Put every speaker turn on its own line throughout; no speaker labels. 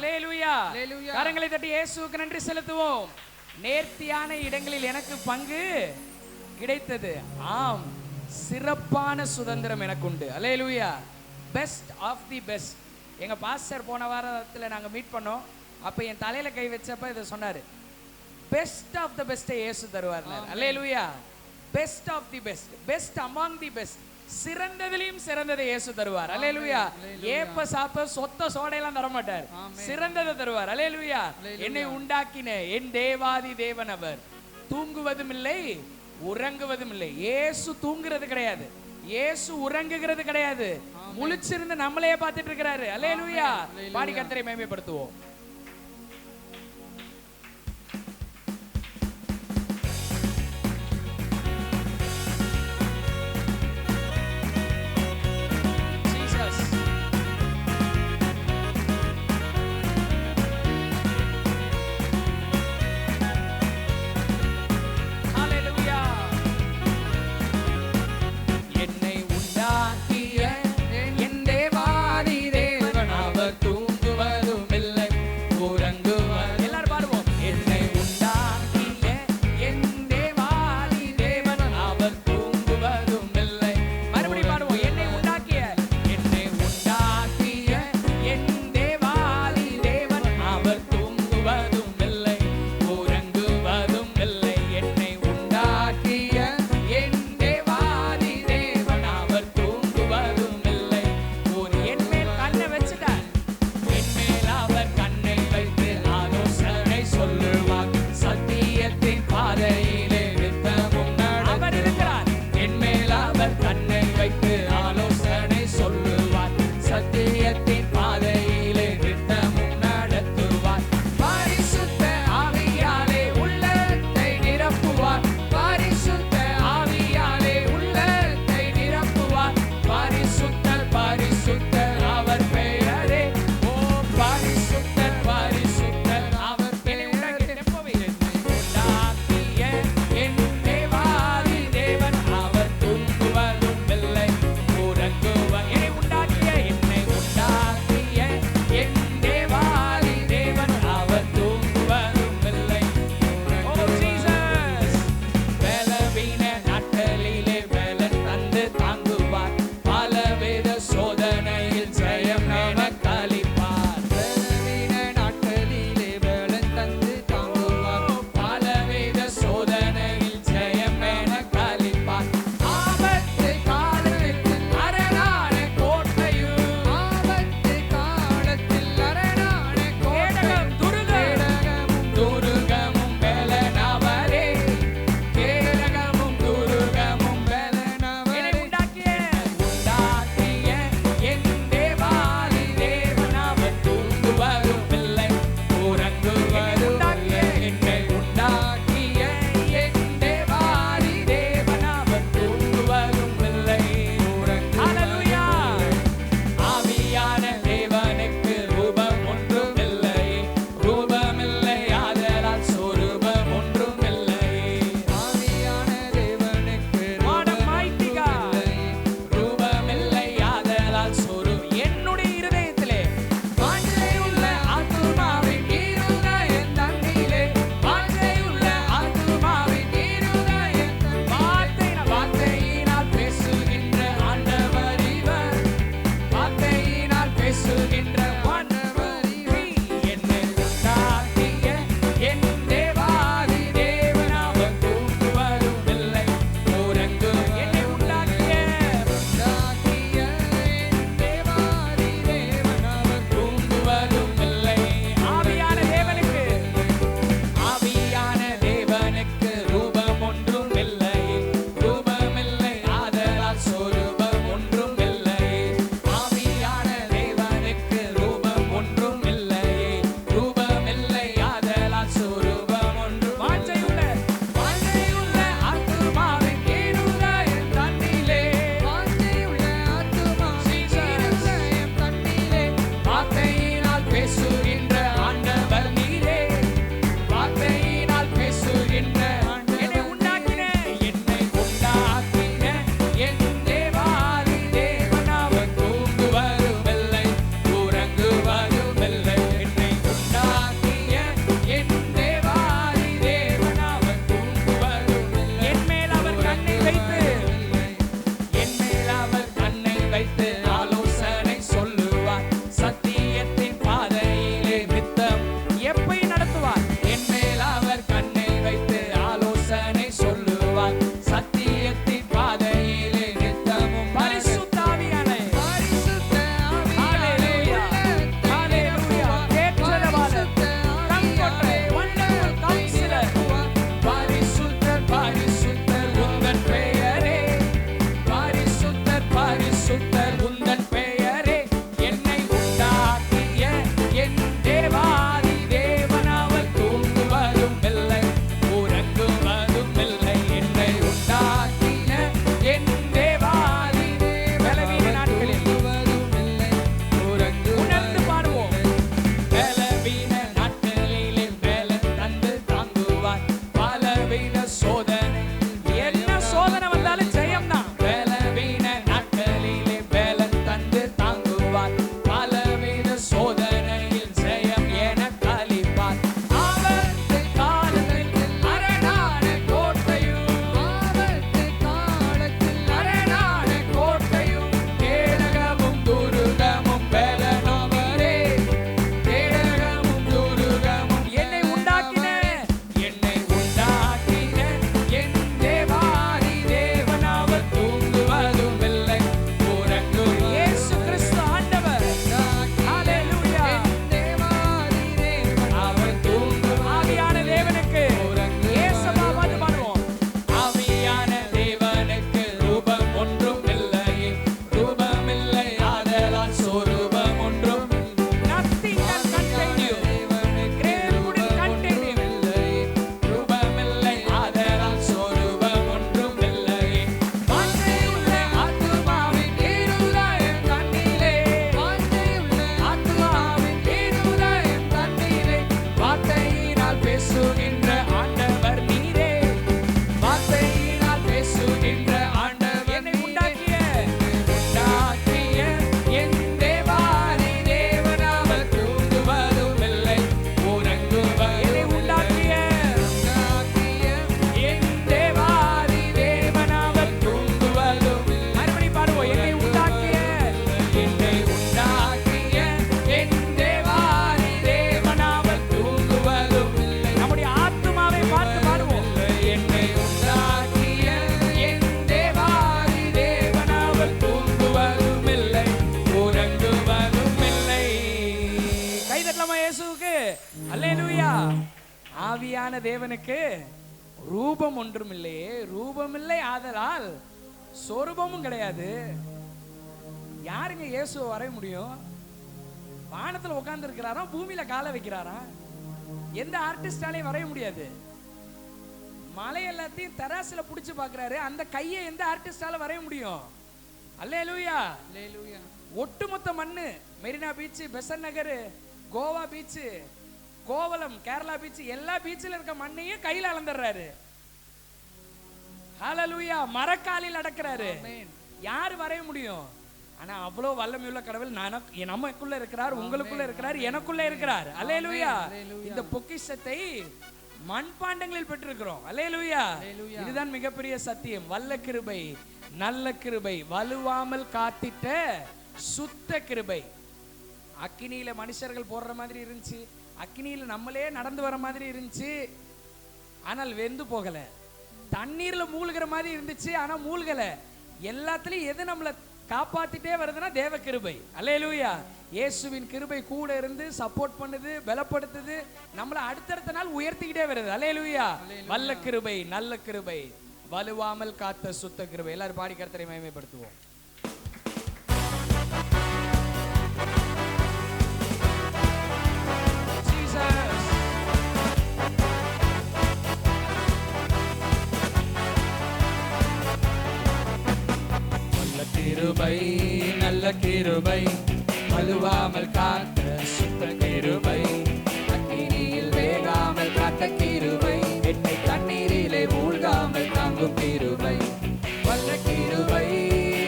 அல்லேலூயா. கரங்களை தட்டி இயேசுவுக்கு நன்றி செலுத்துவோம். நேர்த்தியான இடங்களில் எனக்கு பங்கு கிடைத்தது. ஆம், சிறப்பான சுதந்திரம் எனக்கு உண்டு. அல்லேலூயா. Best of the best. எங்க பாஸ்டர் போன வாரத்தில் நாங்க மீட் பண்ணோம். அப்ப என் தலையில கை வச்சப்ப இதை சொன்னாரு, பெஸ்ட் ஆஃப் தி பெஸ்ட் இயேசு தருவார். அல்லேலூயா. Best of the best, best among the best, சிறந்ததிலும் சிறந்ததை இயேசு தருவார். அல்லேலூயா. ஏப்ப சாப்ப சொத்த சோடையெல்லாம் தர மாட்டார், சிறந்ததை தருவார். அல்லேலூயா. என்னை உண்டாக்கின என் தேவாதி தேவன் அவர். தூங்குவதும் இல்லை உறங்குவதும் இல்லை. இயேசு தூங்குறது கிடையாது, இயேசு உறங்குகிறது கிடையாது. முழிச்சிருந்து நம்மளையே பார்த்துட்டு இருக்கிறாரு. அல்லேலூயா. பாடி கர்த்தரை மேன்மைப்படுத்துவோம். தட்டலாமா இயேசுவுக்கு? அல்லேலூயா. ஆவியான தேவனுக்கு ரூபம் ஒன்றும் இல்லையே, ரூபம் இல்லை ஆதலால் சொரூபமும் கிடையாது. யாருங்க இயேசுவை வரைய முடியும்? வானத்துல உட்கார்ந்து இருக்கிறாரா, பூமியில காலை வைக்கிறாரா? எந்த ஆர்டிஸ்டாலையும் வரைய முடியாது. மலை எல்லாத்தையும் தராசுல புடிச்சு பாக்குறாரு, அந்த கையை எந்த ஆர்டிஸ்டால வரைய முடியும்? அல்லேலூயா. அல்லேலூயா. ஒட்டுமொத்த மண்ணு, மெரினா பீச், பெசன் நகர், கோவா பீச், கோவலம், கேரளா பீச், எல்லா பீச்சில் இருக்க மண்ணையும் கையில அளந்துடுறாரு. ஹல்லேலூயா. மரக்காலில் அடக்குறாரு. யாரு வரைய முடியும்? ஆனா அவ்வளவு வல்லமையுள்ள கடவுள் நமக்குள்ள இருக்கிறார், உங்களுக்குள்ள இருக்கிறார், எனக்குள்ள இருக்கிறார். அல்லேலூயா. இந்த பொக்கிஷத்தை மண்பாண்டங்களில் பெற்றிருக்கிறோம். அல்லேலூயா. இதுதான் மிகப்பெரிய சத்தியம். வல்ல கிருபை, நல்ல கிருபை, வலுவாமல் காத்திட்ட சுத்த கிருபை. அக்கினியில மனுஷர்கள் போடுற மாதிரி இருந்துச்சு, அக்கினியில நம்மளே நடந்து வர மாதிரி இருந்துச்சு, ஆனால் வெந்து போகல. தண்ணீர்ல மூழ்கிற மாதிரி இருந்துச்சு, ஆனா மூழ்கல. எல்லாத்துலயும் எது நம்மளை காப்பாத்திட்டே வருதுன்னா தேவ கிருபை. அல்லேலூயா. இயேசுவின் கிருபை கூட இருந்து சப்போர்ட் பண்ணுது, பலப்படுத்துது, நம்மளை அடுத்தடுத்த நாள் உயர்த்திக்கிட்டே வருது. அல்லேலூயா. வல்ல கிருபை, நல்ல கிருபை, வலுவாமல் காத்த சுத்த கிருபை. எல்லாரும் பாடி கர்த்தரை மகிமைப்படுத்துவோம். கிருபை, நல்ல கிருபை, வலுவாமல் காத்த சுத்த கிருபை, அக்கினியில் வேகாமல் காத்த கிருபை, என்னை தண்ணீரிலே மூழ்காமல் தாங்கும் கிருபை, வல்ல கிருபை,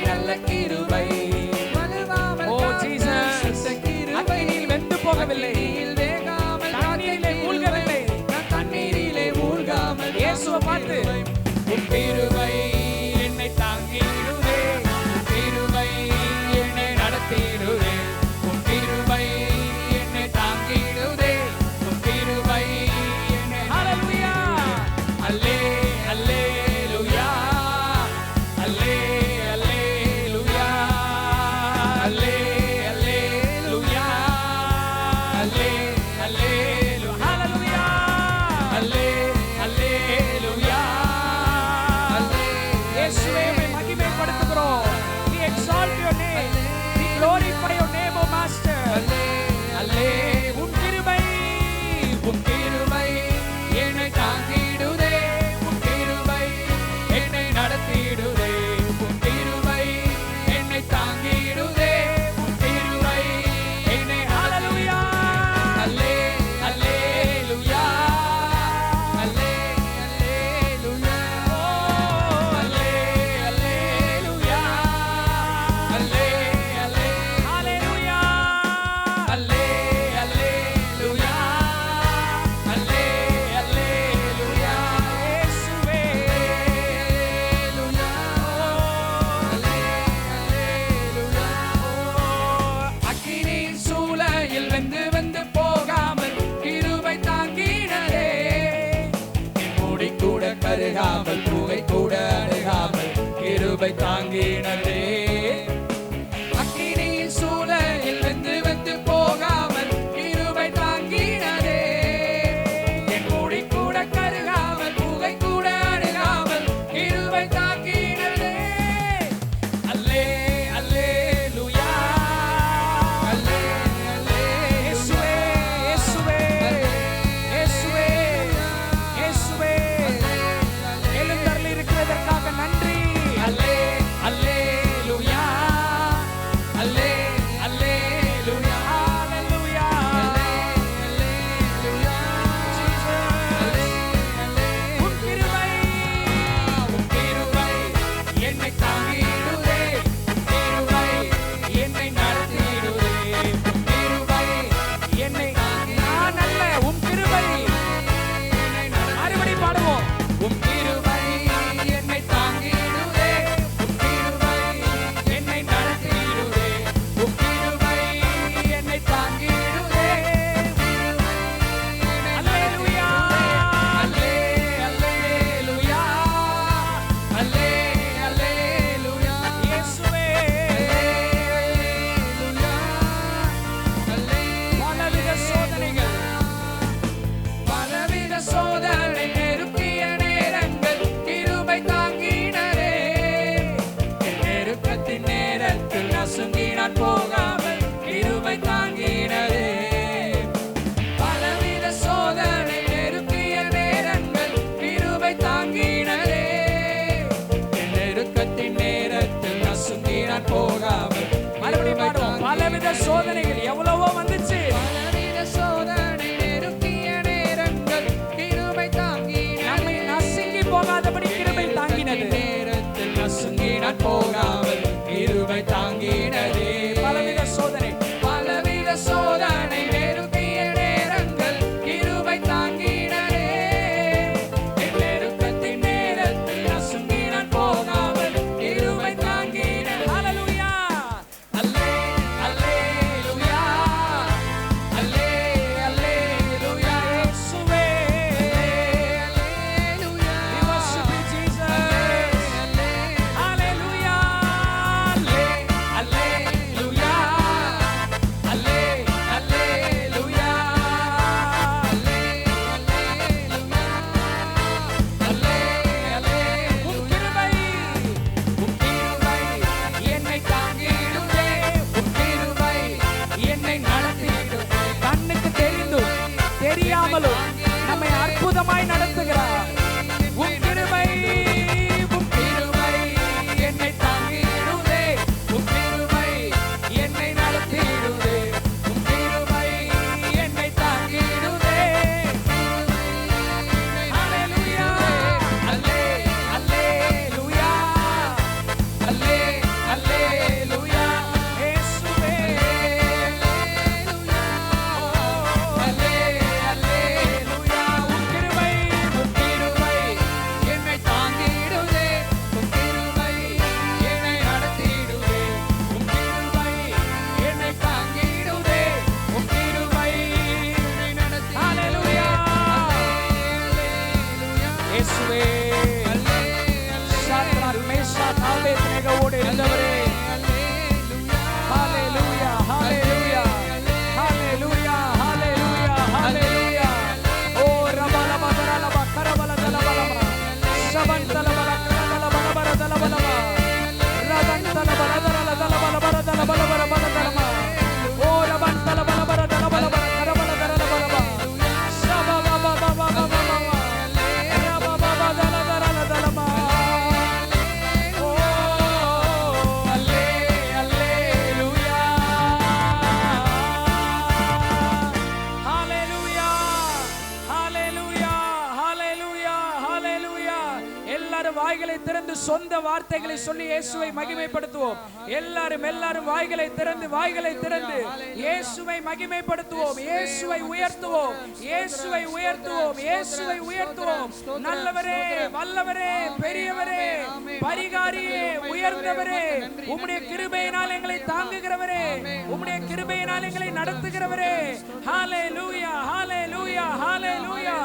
நல்ல கிருபை, வலுவாமல் காத்த சுத்த கிருபை, அக்கினியில் வெந்து போகவில்லை, வேகாமல் தண்ணீரிலே மூழ்கவில்லை, தண்ணீரிலே மூழ்காமல். இயேசுவை பார்த்து, உன் கிருபை என்னை தாங்கிடுவே, கிருபை என்னை நடத்திடுதே, உன் கிருபை என்னை தாங்கிடுதே, உன் கிருபை என்னை. ஹல்லேலூயா. அல்லே அல்லேலூயா, அல்லே அல்லேலூயா, அல்லே அல்லேலூயா, அல்லே அல்லேலூயா, ஹல்லேலூயா, அல்லே அல்லேலூயா, அல்லே. இயேசுவே மகிமைப்படுத்துகிறோம். Exalt your name. We glorify your name, O Master. Alle, உன் கிருபை, உன் கிருபை என்னை தாங்கிடுதே, உன் கிருபை என்னை நடத்திடுதே, உன் கிருபை என்னை தாங்கிடுதே, உன் கிருபை என்னை. ஹல்லேலூயா. அல்லே அல்லேலூயா, அல்லே அல்லேலூயா, அல்லே அல்லேலூயா, அல்லே அல்லே. ஹல்லேலூயா. அல்லே அல்லேலூயா, அல்லே அல்லேலூயா. இயேசுவே. அல்லேலூயா. அல்லே அல்லேலூயா. அக்கினியின் சூளையில் வெந்து வெந்து போகாமல் கிருபை தாங்கினதே, என் முடி கூட கருகாமல், புகை கூட அணுகாமல் கிருபை தாங்கினதே. அக்கினியின் சூளையில் வெந்து வெந்து போகாமல் கிருபை தாங்கினதே, என் முடி கூட கருகாமல், புகை கூட அணுகாமல் கிருபை தாங்கினதே. அல்லே அல்லேலூயா, அல்லே அல்லே. இயேசுவே, இயேசுவே, இயேசுவே, இயேசுவே. எழுந்தருளி இருக்கிறதற்காக நன்றி. அல்லே அல்லே சோதனைகள் எவ்வளவோ வந்துச்சு.
பலவித சோதனை நெருக்கிய நேரங்கள் கிருபை தாங்கினதே.
நம்மை நசுங்கி போகாதபடி கிருபை தாங்கினது.
நேரத்தில் நசுங்கி நான் போகாமல் கிருபை தாங்கினதே.
பலவித சோதனை
பலவித சோதனை நெருக்கிய நேரங்கள் கிருபை தாங்கினதே. என் நெருக்கத்தின் நேரத்தில் நசுங்கி நான் போகாமல் கிருபை தாங்கினதே.
ஹல்லேலூயா
அல்லே அல்லேலூயா அல்லே அல்லேலூயா
இயேசுவே.
அல்லேலூயா
We worship you, Jesus. Hallelujah.
அல்லே அல்லேலூயா அல்லே அல்லேலூயா அல்லே அல்லேலூயா
உம் கிருபை
உம் கிருபை என்னை தாங்கிடுதே. உம் கிருபை என்னை நடத்திடுதே.
கண்ணுக்கு தெரிந்தும் தெரியாமலும் நம்மை அற்புதமாய் நடத்துகிறார். உம் கிருபை
உம் கிருபை என்னை தாங்கிடுதே. உம் கிருபை என்னை நடத்திடுதே. உம் கிருபை என்னை தாங்கிடுதே.
ஹல்லேலூயா.
அல்லே அல்லேலூயா அல்லே அல்லேலூயா
இயேசுவே.
அல்லே அல்லேலூயா
உம் கிருபை
உம் கிருபை என்னை தாங்கிடுதே. உம் கிருபை என்னை நடத்திடுதே. உம் கிருபை என்னை தாங்கிடுதே. உம் கிருபை என்னை நடத்திடுதே.
ஹல்லேலூயா. இயேசுவே. ஷாத்ராக், மேஷாக், ஆபேத்நேகோவோடு இருந்தவரே. ஹல்லேலூயா, ஹல்லேலூயா, ஹல்லேலூயா, ஹல்லேலூயா, ஹல்லேலூயா. ஓ ரபலபதரலப கரபலதலபலப ஷபந்தலபல கரதலபலபரதலபலப ரபந்தலபலதரலதலபலபரதலபலபரதலப ஓ ரபந்தலபலபரதலபலபர கரபலதரலபலப ஷபபபபபபபப ரபபபதலதரலதலப ஓ அல்லே அல்லேலூயா. ஹல்லேலூயா, ஹல்லேலூயா, ஹல்லேலூயா, ஹல்லேலூயா. எல்லாரும் வாய்களை திறந்து சொந்த வார்த்தைகளை சொல்லி இயேசுவை மகிமைப்படுத்துவோம். எல்லாரும் வாய்களை திறந்து இயேசுவை மகிமைப்படுத்துவோம். இயேசுவை உயர்த்துவோம். இயேசுவை உயர்த்துவோம். இயேசுவை உயர்த்துவோம். நல்லவரே, வல்லவரே, பெரியவரே, பரிகாரியே, உயர்ந்தவரே, உம்முடைய கிருபையினால் எங்களை தாங்குகிறவரே, உம்முடைய கிருபையினால் எங்களை நடத்துகிறவரே. ஹல்லேலூயா, ஹல்லேலூயா, ஹல்லேலூயா.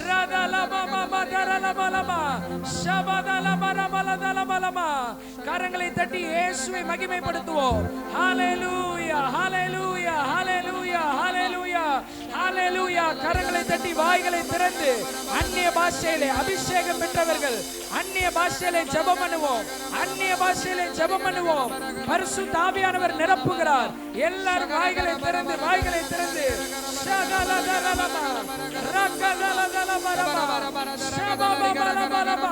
ரதலபபதரலபலப ஷபதலபரபலதலபலப. கரங்களை தட்டி இயேசுவை மகிமைப்படுத்துவோம். ஹல்லேலூயா, ஹல்லேலூயா, ஹல்லேலூயா, ஹல்லேலூயா, ஹல்லேலூயா. கரங்களை தட்டி வாய்களை திறந்து அந்நிய பாஷையிலே அபிஷேகம் பெற்றவர்கள் அந்நிய பாஷையிலே ஜெபம் பண்ணுவோம். அந்நிய பாஷையிலே ஜெபம் பண்ணுவோம். பரிசுத்த ஆவியானவர் நிரப்புகிறார். எல்லாரும் வாய்களை திறந்து ஷகலதலலப ரகலதலபரப ஷபபபலபலப.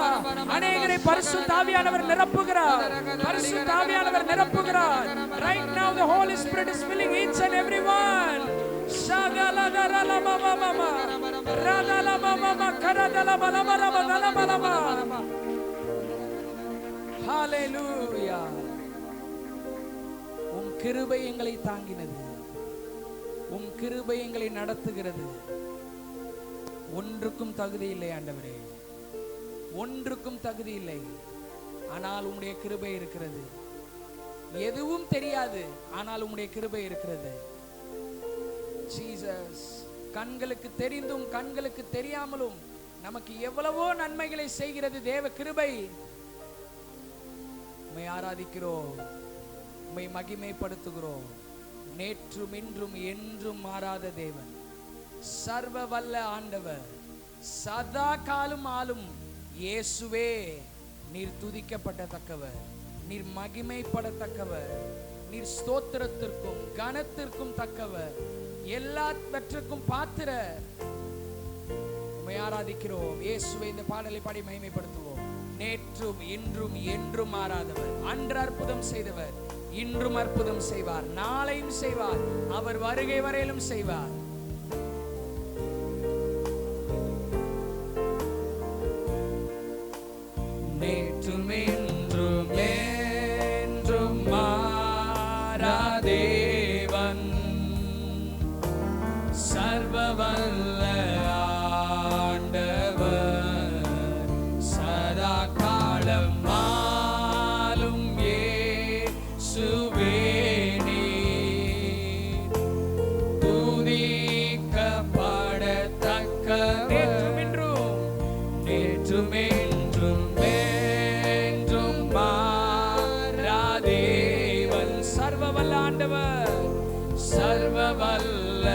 அநேகரை பரிசுத்த ஆவியானவர் நிரப்புகிறார். பரிசுத்த ஆவியானவர் நிரப்புகிறார். Right now the Holy Spirit is filling each and every one. ஷகலதலலபபப ரதலபபப கரதலபலபரபதலபலப. ஹல்லேலூயா. உம் கிருபை எங்களை தாங்கினது. உம் கிருபை எங்களை நடத்துகிறது. ஒன்றுக்கும் தகுதி இல்லை ஆண்டவரே, ஒன்றுக்கும் தகுதி இல்லை. ஆனால் உம்முடைய கிருபை இருக்கிறது. எதுவும் தெரியாது, ஆனால் உம்முடைய கிருபை இருக்கிறது. ஜீசஸ். கண்களுக்கு தெரிந்தும் கண்களுக்கு தெரியாமலும் நமக்கு எவ்வளவோ நன்மைகளை செய்கிறது தேவ கிருபை. உம்மை ஆராதிக்கிறோம், உம்மை மகிமைப்படுத்துகிறோம். நேற்றும் இன்றும் என்றும் மாறாத தேவன், சர்வ வல்ல ஆண்டவர், சதா காலம் ஆளும் இயேசுவே. நீர் துதிக்கப்படத்தக்கவர், நீர் மகிமைப்படத்தக்கவர், நீர் ஸ்தோத்திரத்திற்கும் கனத்திற்கும் தக்கவர், எல்லாவற்றுக்கும் பாத்திர. உம்மை ஆராதிக்கிறோம் இயேசுவே. இந்த பாடலை பாடி மகிமைப்படுத்துவோம். நேற்றும் இன்றும் என்றும் மாறாதவர், அன்று அற்புதம் செய்தவர், இன்றும் அற்புதம் செய்வார், நாளையும் செய்வார், அவர் வருகை வரையிலும் செய்வார். நேற்றும் இன்றும் என்றும் மாறாதேவன், சர்வவல்ல ஆண்டவர், சதா காலம் ஆளும் இயேசுவே நீர், துதிக்கப்படத்தக்கவர். நேற்றும் இன்றும் நேற்றும் என்றும் என்றும் மாறாதேவன், சர்வவல்ல ஆண்டவர், சர்வவல்ல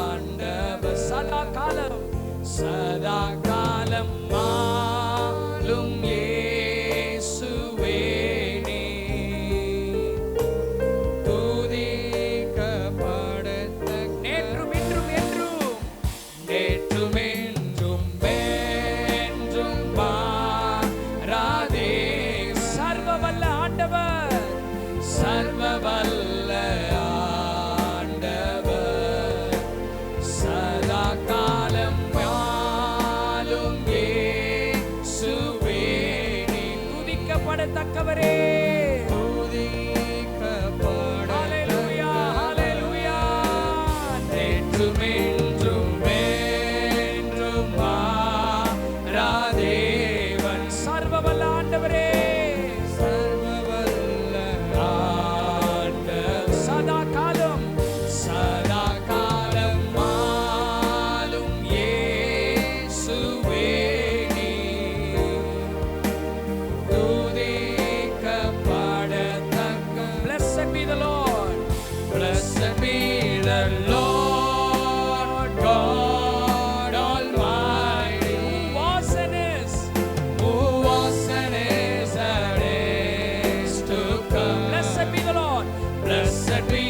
ஆண்டவர், சதா காலம் சதா காலம் ஆளும் இயேசுவே நீர், துதிக்கப்படத்தக்க. நேற்றும் இன்றும் என்றும் நேற்றும் என்றும் என்றும் மாறாதே, சர்வவல்ல ஆண்டவர், சர்வவல்ல ஆண்டவர், சதா காலம் ஆளும் இயேசுவே நீர், துதிக்கப்படத்தக்கவரே, துதிக்கப்பட. ஹல்லேலூயா, ஹல்லேலூயா. நேற்றும் என்றும் என்றும் மாறாதேவன், சர்வவல்ல ஆண்டவரே, சர்வவல்ல ஆண்டவர், சதா காலம் சதா காலம் ஆளும் இயேசுவே நீர், துதிக்கப்படத்தக்க. Blessed be the Lord, blessed be the Lord God Almighty, who was and is and is to come. Blessed be the Lord, blessed be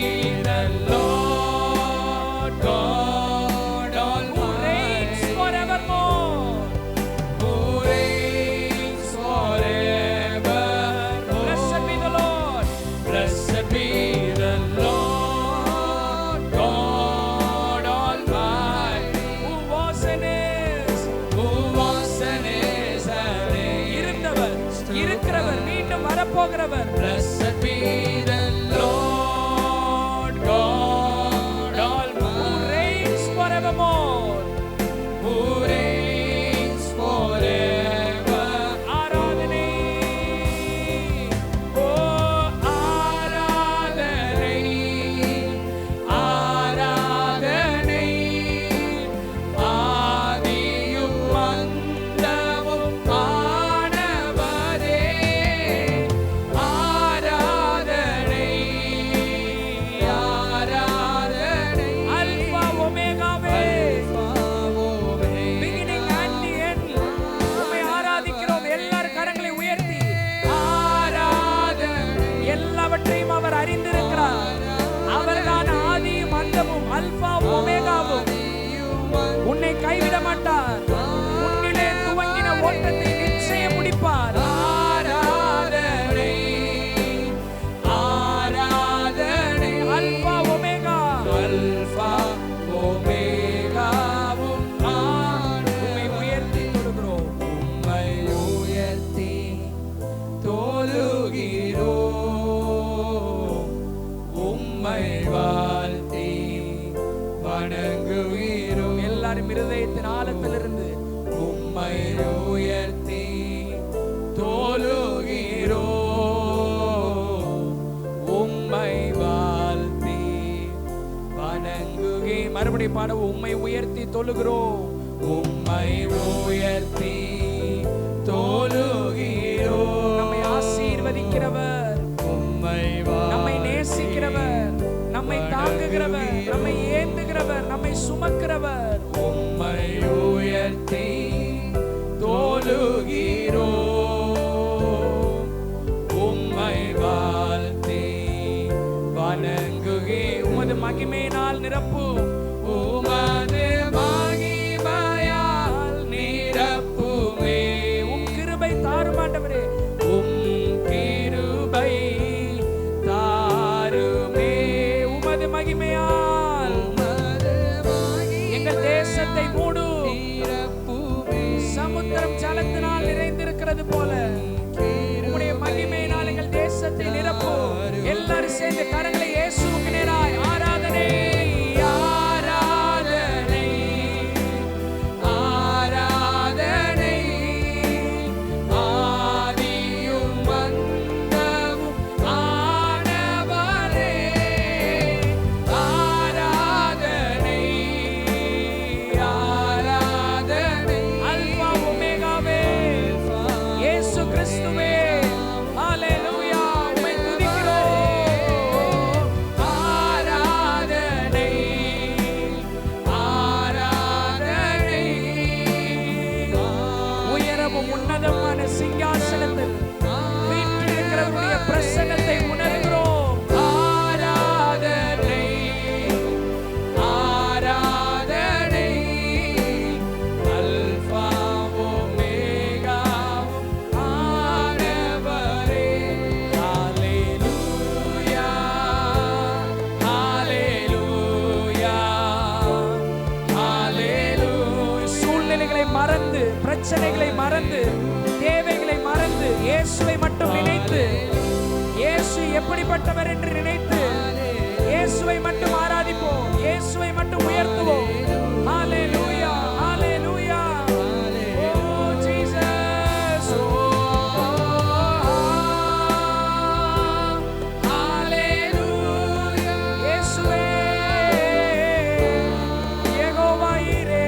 the Lord God Almighty, who reigns forevermore, who reigns forever. Blessed be the Lord, blessed be the Lord God Almighty, who was and is and is இருந்தவர், இருக்கிறவர், மீண்டும் வரப்போகிறவர். Blessed be the Lord God Almighty, who reigns forevermore, who reigns forever. ஆராதனை, ஓ ஆராதனை, ஆராதனை, ஆதியும் அந்தமும் ஆனவரே, ஆராதனை, ஆராதனை, alpha ஒமேகாவே, beginning and the end. உம்மை ஆராதிக்கிறோம். எல்லாரும் கரங்களை உயர்த்தி ஆராதனை. எல்லாவற்றையும் அவர் அறிந்திருக்கிறார். அவர்தான் ஆதியும் அந்தமும், அல்பா ஒமேகாவும். உன்னை கைவிட மாட்டார். உன்னிலே துவங்கின ஓட்டத்தை நிச்சயம் முடிப்பார். ஆராதனை, ஆராதனை, அல்பா ஒமேகா, அல்பா ஒமேகாவும் உம்மை உயர்த்தி தொழுகிறோம். உம்மை உயர்த்தி தொழுகிறோம். உம்மை வாழ்த்தி வணங்குகிறோம். எல்லாரும் இருதயத்தின் ஆழத்திலிருந்து உம்மை உயர்த்தி தொழுகிறோம். உம்மை வாழ்த்தி வணங்குகே. மறுபடியும் பாடுவோம். உம்மை உயர்த்தி தொழுகிறோம். உம்மை உயர்த்தி தொழுகிறோம். நம்மை ஆசீர்வதிக்கிறவர், நம்மை நேசிக்கிறவர், நம்மை தாங்குகிறவர், நம்மை ஏந்துகிறவர், நம்மை சுமக்கிறவர். உம்மை உயர்த்தி தொழுகிறோம். உம்மை வாழ்த்தி வணங்குகே. உமது மகிமையினால் நிரப்பும். உமது மகிமையால் நிரப்புமே. உம் கிருபை தாரும் ஆண்டவரே. உம் கிருபை கரங்களை இயேசுவுக்கு நேராய் ஆராதனை ஆராதனை ஆராதனை ஆதியும் அந்தமும் ஆனவரே ஆராதனை ஆராதனை அல்பா ஒமேகாவே இயேசு கிறிஸ்துவே ஹalleluya உம்மை துதிக்கிறோம் ஆராதனை ஆராதனை உயரமும் உன்னதமான சிங்காசனத்தில் வீற்றிருக்கிறவருடைய பிரசன்னத்தை உணர்கிறோம் ஆராதனை ஆராதனை அல்பா ஒமேகாவும் ஆனவரே ஹalleluya ஹalleluya ஹalleluya சூழ்நிலைகளை மறந்து பிரச்சனைகளை மறந்து தேவைகளை மறந்து இயேசுவை மட்டும் நினைத்து இயேசு எப்படிப்பட்டவர் என்று நினைத்து இயேசுவை மட்டும் ஆராதிப்போம் இயேசுவை மட்டும் உயர்த்துவோம் ஹalleluya ஹalleluya ஓ ஜீசஸ் ஓ ஹalleluya இயேசுவே யெகோவா ஈரே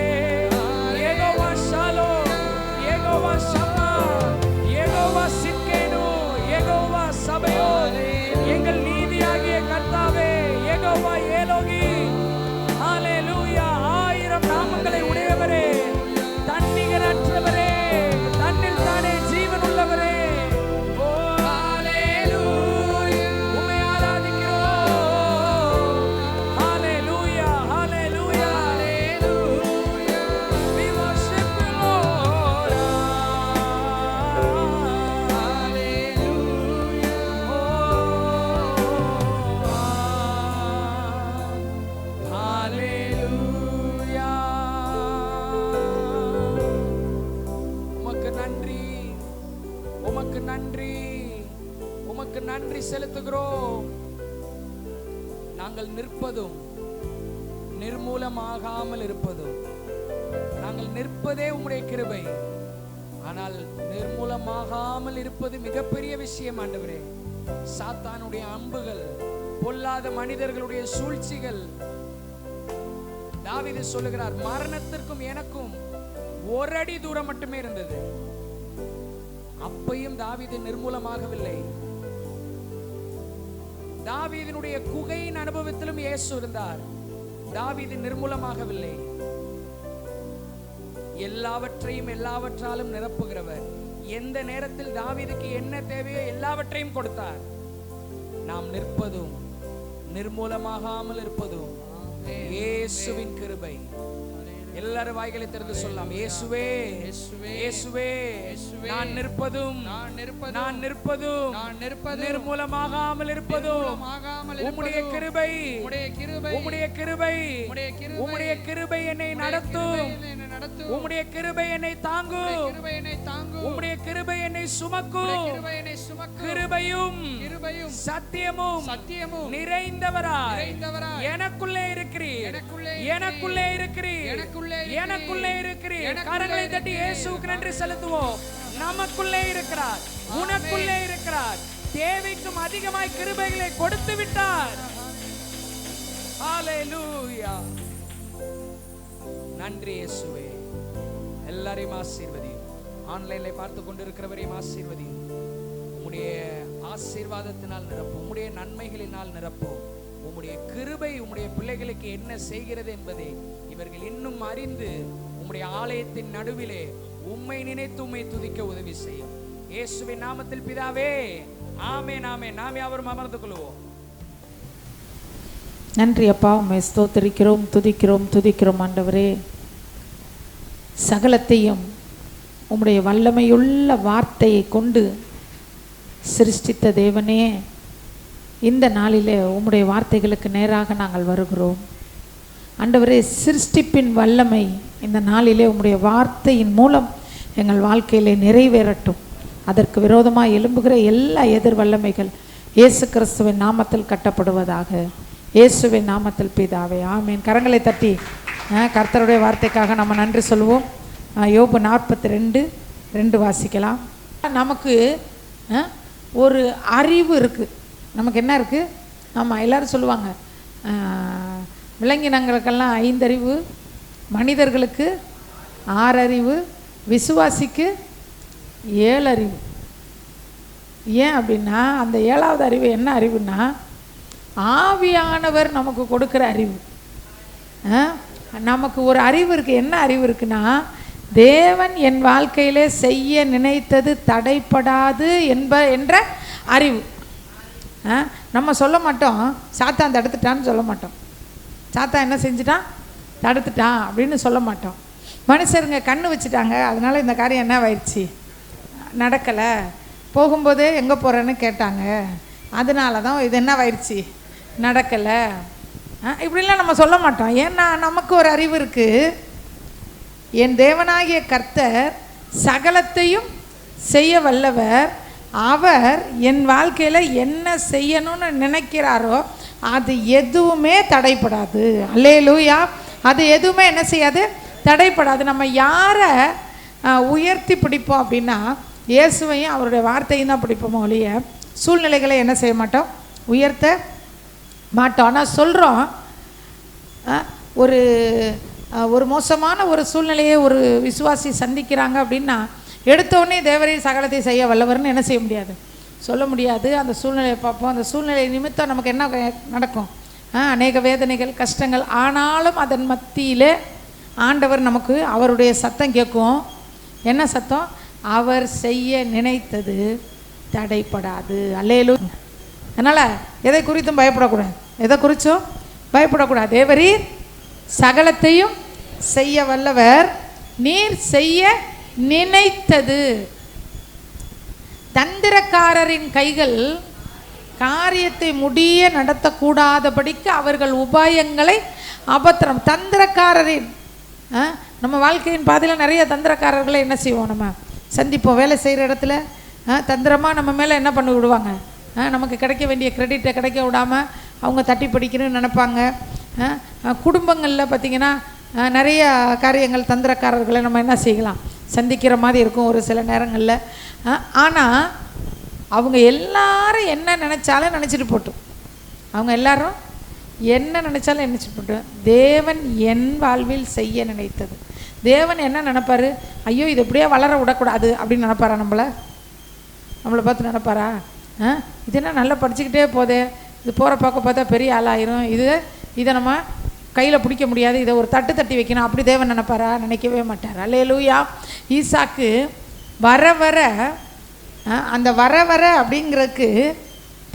யெகோவா ஷாலோம் யெகோவா ஷம்மா யெகோவா சித்கேனு யெகோவா சபயோத் எங்கள் நீதியாகிய கர்த்தாவே யெகோவா ஏலோகி ஹalleluya ஆயிரம் நாமங்களை உடையவரே தன்னிகரற்றவரே தன்னில் தானே ஜீவன் உள்ளவரே ஓ ஹalleluya உம்மை ஆராதிக்கிறோம் ஹalleluya ஹalleluya ஹalleluya we worship you Lord hallelujah ஹalleluya உமக்கு நன்றி உமக்கு நன்றி உமக்கு நன்றி செலுத்துகிறோம் நாங்கள் நிற்பதும் நிர்மூலமாகாமல் இருப்பதும் நாங்கள் நிற்பதே உம்முடைய கிருபை ஆனால் நிர்மூலமாகாமல் இருப்பது மிகப்பெரிய விஷயம் ஆண்டவரே சாத்தானுடைய அம்புகள் பொல்லாத மனிதர்களுடைய சூழ்ச்சிகள் தாவீது சொல்லுகிறார் மரணத்திற்கும் எனக்கும் ஒரு அடி தூரம் மட்டுமே இருந்தது அப்பையும் தாவீது நிர்மூலமாகவில்லை தாவீதினுடைய குகையின் அனுபவத்திலும் இயேசு இருந்தார் தாவீது நிர்மூலமாகவில்லை எல்லாவற்றையும் எல்லாவற்றாலும் நிரப்புகிறவர் எந்த நேரத்தில் தாவீதுக்கு என்ன தேவையோ எல்லாவற்றையும் கொடுத்தார் நாம் நிற்பதும் நிர்மூலமாகாமல் இருப்பதும் இயேசுவின் கிருபை எல்லாரும் வாய்களை திறந்து சொல்லலாம் இயேசுவே இயேசுவே நான் நிற்பதும் நிர்மூலமாகாமல் இருப்பதும் உம்முடைய கிருபை உம்முடைய கிருபை உம்முடைய கிருபை என்னை நடத்தும் உம்முடைய கிருபை என்னை தாங்கும் உம்முடைய கிருபை என்னை சுமக்கும் கிருபையும் சத்தியமும் நிறைந்தவராய் எனக்குள்ளே இருக்கிறீர் எனக்குள்ளே இருக்கிறீர் எனக்குள்ளே இருக்கிறீர் கரங்களை தட்டி இயேசுவுக்கு நன்றி செலுத்துவோம் நமக்குள்ளே இருக்கிறார் உனக்குள்ளே இருக்கிறார் தேவைக்கும் அதிகமாய் கிருபைகளை கொடுத்து விட்டார் ஹalleluya நன்றி இயேசுவே எல்லாரையும் ஆசீர்வதியும் ஆன்லைன்ல பார்த்து கொண்டிருக்கிறவரையும் ஆசீர்வதியும் உம்முடைய ஆசீர்வாதத்தினால் நிரப்பும் உம்முடைய நன்மைகளினால் நிரப்பும் உம்முடைய கிருபை உம்முடைய பிள்ளைகளுக்கு என்ன செய்கிறது என்பதை இவர்கள் இன்னும் அறிந்து உம்முடைய ஆலயத்தின் நடுவிலே உம்மை நினைத்து உம்மை துதிக்க உதவி செய்யும் இயேசுவின் நாமத்தில் பிதாவே ஆமென் ஆமென் நாம் யாவரும் அமர்ந்து கொள்வோம்
நன்றி அப்பா உம்மை ஸ்தோத்திரிக்கிறோம் துதிக்கிறோம் ஆண்டவரே சகலத்தையும் உம்முடைய வல்லமையுள்ள வார்த்தையை கொண்டு சிருஷ்டித்த தேவனே இந்த நாளிலே உம்முடைய வார்த்தைகளுக்கு நேராக நாங்கள் வருகிறோம் ஆண்டவரே சிருஷ்டிப்பின் வல்லமை இந்த நாளிலே உம்முடைய வார்த்தையின் மூலம் எங்கள் வாழ்க்கையிலே நிறைவேறட்டும் அதற்கு விரோதமாக எழும்புகிற எல்லா எதிர் வல்லமைகள் இயேசு கிறிஸ்துவின் நாமத்தில் கட்டப்படுவதாக. இயேசுவின் நாமத்தில் பிதாவே, ஆமீன். கரங்களை தட்டி கர்த்தருடைய வார்த்தைக்காக நம்ம நன்றி சொல்லுவோம். யோபு 42:2 வாசிக்கலாம். நமக்கு ஒரு அறிவு இருக்குது. நமக்கு என்ன இருக்குது? நம்ம எல்லோரும் சொல்லுவாங்க, விலங்கினங்களுக்கெல்லாம் 5 அறிவு, மனிதர்களுக்கு 6 அறிவு, விசுவாசிக்கு 7 அறிவு. ஏன் அப்படின்னா, அந்த 7வது அறிவு என்ன அறிவுன்னா, ஆவியானவர் நமக்கு கொடுக்குற அறிவு. நமக்கு ஒரு அறிவு இருக்குது. என்ன அறிவு இருக்குன்னா, தேவன் என் வாழ்க்கையிலே செய்ய நினைத்தது தடைப்படாது என்ற அறிவு. நம்ம சொல்ல மாட்டோம், சாத்தான் தடுத்துட்டான்னு சொல்ல மாட்டோம். சாத்தான் என்ன செஞ்சுட்டான்? தடுத்துட்டான் அப்படின்னு சொல்ல மாட்டோம். மனுஷருங்க கண்ணு வச்சுட்டாங்க, அதனால் இந்த காரியம் என்ன ஆயிடுச்சு? நடக்கலை. போகும்போதே எங்கே போகிறேன்னு கேட்டாங்க, அதனால தான் இது என்ன ஆயிடுச்சு? நடக்கலை. இப்படிலாம் நம்ம சொல்ல மாட்டோம். ஏன்னா நமக்கு ஒரு அறிவு இருக்குது. என் தேவனாகிய கர்த்தர் சகலத்தையும் செய்ய வல்லவர். அவர் என் வாழ்க்கையில் என்ன செய்யணும்னு நினைக்கிறாரோ அது எதுவுமே தடைப்படாது. அல்லேலூயா. அது எதுவுமே என்ன செய்யாது? தடைப்படாது. நம்ம யாரை உயர்த்தி பிடிப்போம் அப்படின்னா, இயேசுவையும் அவருடைய வார்த்தையும் தான் பிடிப்போமோ ஒழிய சூழ்நிலைகளை என்ன செய்ய மாட்டோம்? உயர்த்த மாட்டோம். ஆனால் சொல்கிறோம், ஒரு மோசமான ஒரு சூழ்நிலையை ஒரு விசுவாசி சந்திக்கிறாங்க அப்படின்னா, எடுத்தோடனே தேவரே சகலத்தை செய்ய வல்லவர்னு என்ன செய்ய முடியாது? சொல்ல முடியாது. அந்த சூழ்நிலையை பார்ப்போம். அந்த சூழ்நிலை நிமித்தம் நமக்கு என்ன நடக்கும்? அநேக வேதனைகள், கஷ்டங்கள். ஆனாலும் அதன் மத்தியிலே ஆண்டவர் நமக்கு அவருடைய சத்தம் கேட்கும். என்ன சத்தம்? அவர் செய்ய நினைத்தது தடைப்படாது. அல்லேலூயா. அதனால் எதை குறித்தும் பயப்படக்கூடாது. எதை குறித்தும் பயப்படக்கூடாது. தேவரீர் சகலத்தையும் செய்ய வல்லவர். நீர் செய்ய நினைத்தது. தந்திரக்காரரின் கைகள் காரியத்தை முடிய நடத்தக்கூடாதபடிக்கு அவர்கள் உபாயங்களை அபத்திரம். தந்திரக்காரரின் நம்ம வாழ்க்கையின் பாதையில் நிறைய தந்திரக்காரர்களை என்ன செய்வோம்? நம்ம சந்திப்போம். வேலை செய்கிற இடத்துல தந்திரமாக நம்ம மேலே என்ன பண்ணி விடுவாங்க? நமக்கு கிடைக்க வேண்டிய கிரெடிட்டை கிடைக்க விடாமல் அவங்க தட்டி படிக்கணும்னு நினைப்பாங்க. குடும்பங்களில் பார்த்திங்கன்னா நிறைய காரியங்கள் தந்திரக்காரர்களை நம்ம என்ன செய்யலாம்? சந்திக்கிற மாதிரி இருக்கும் ஒரு சில நேரங்களில். ஆனால் அவங்க எல்லாரும் என்ன நினச்சாலும் நினச்சிட்டு போட்டோம். அவங்க எல்லாரும் என்ன நினச்சாலும் நினச்சிட்டு போட்டோம். தேவன் என் வாழ்வில் செய்ய நினைத்தது. தேவன் என்ன நினைப்பாரு? ஐயோ இது எப்படியே வளர விடக்கூடாது அப்படின்னு நினைப்பாரா? நம்மளை பார்த்து நினைப்பாரா? இது என்ன நல்லா படிச்சுக்கிட்டே போதே, இது போகிற பார்க்க பார்த்தா பெரிய ஆளாயிரும், இதை நம்ம கையில் பிடிக்க முடியாது, இதை ஒரு தட்டு தட்டி வைக்கணும், அப்படி தேவன் நினைப்பாரா? நினைக்கவே மாட்டார். அல்லேலூயா. ஈசாக்கு வர வர, அந்த வர வர அப்படிங்கிறதுக்கு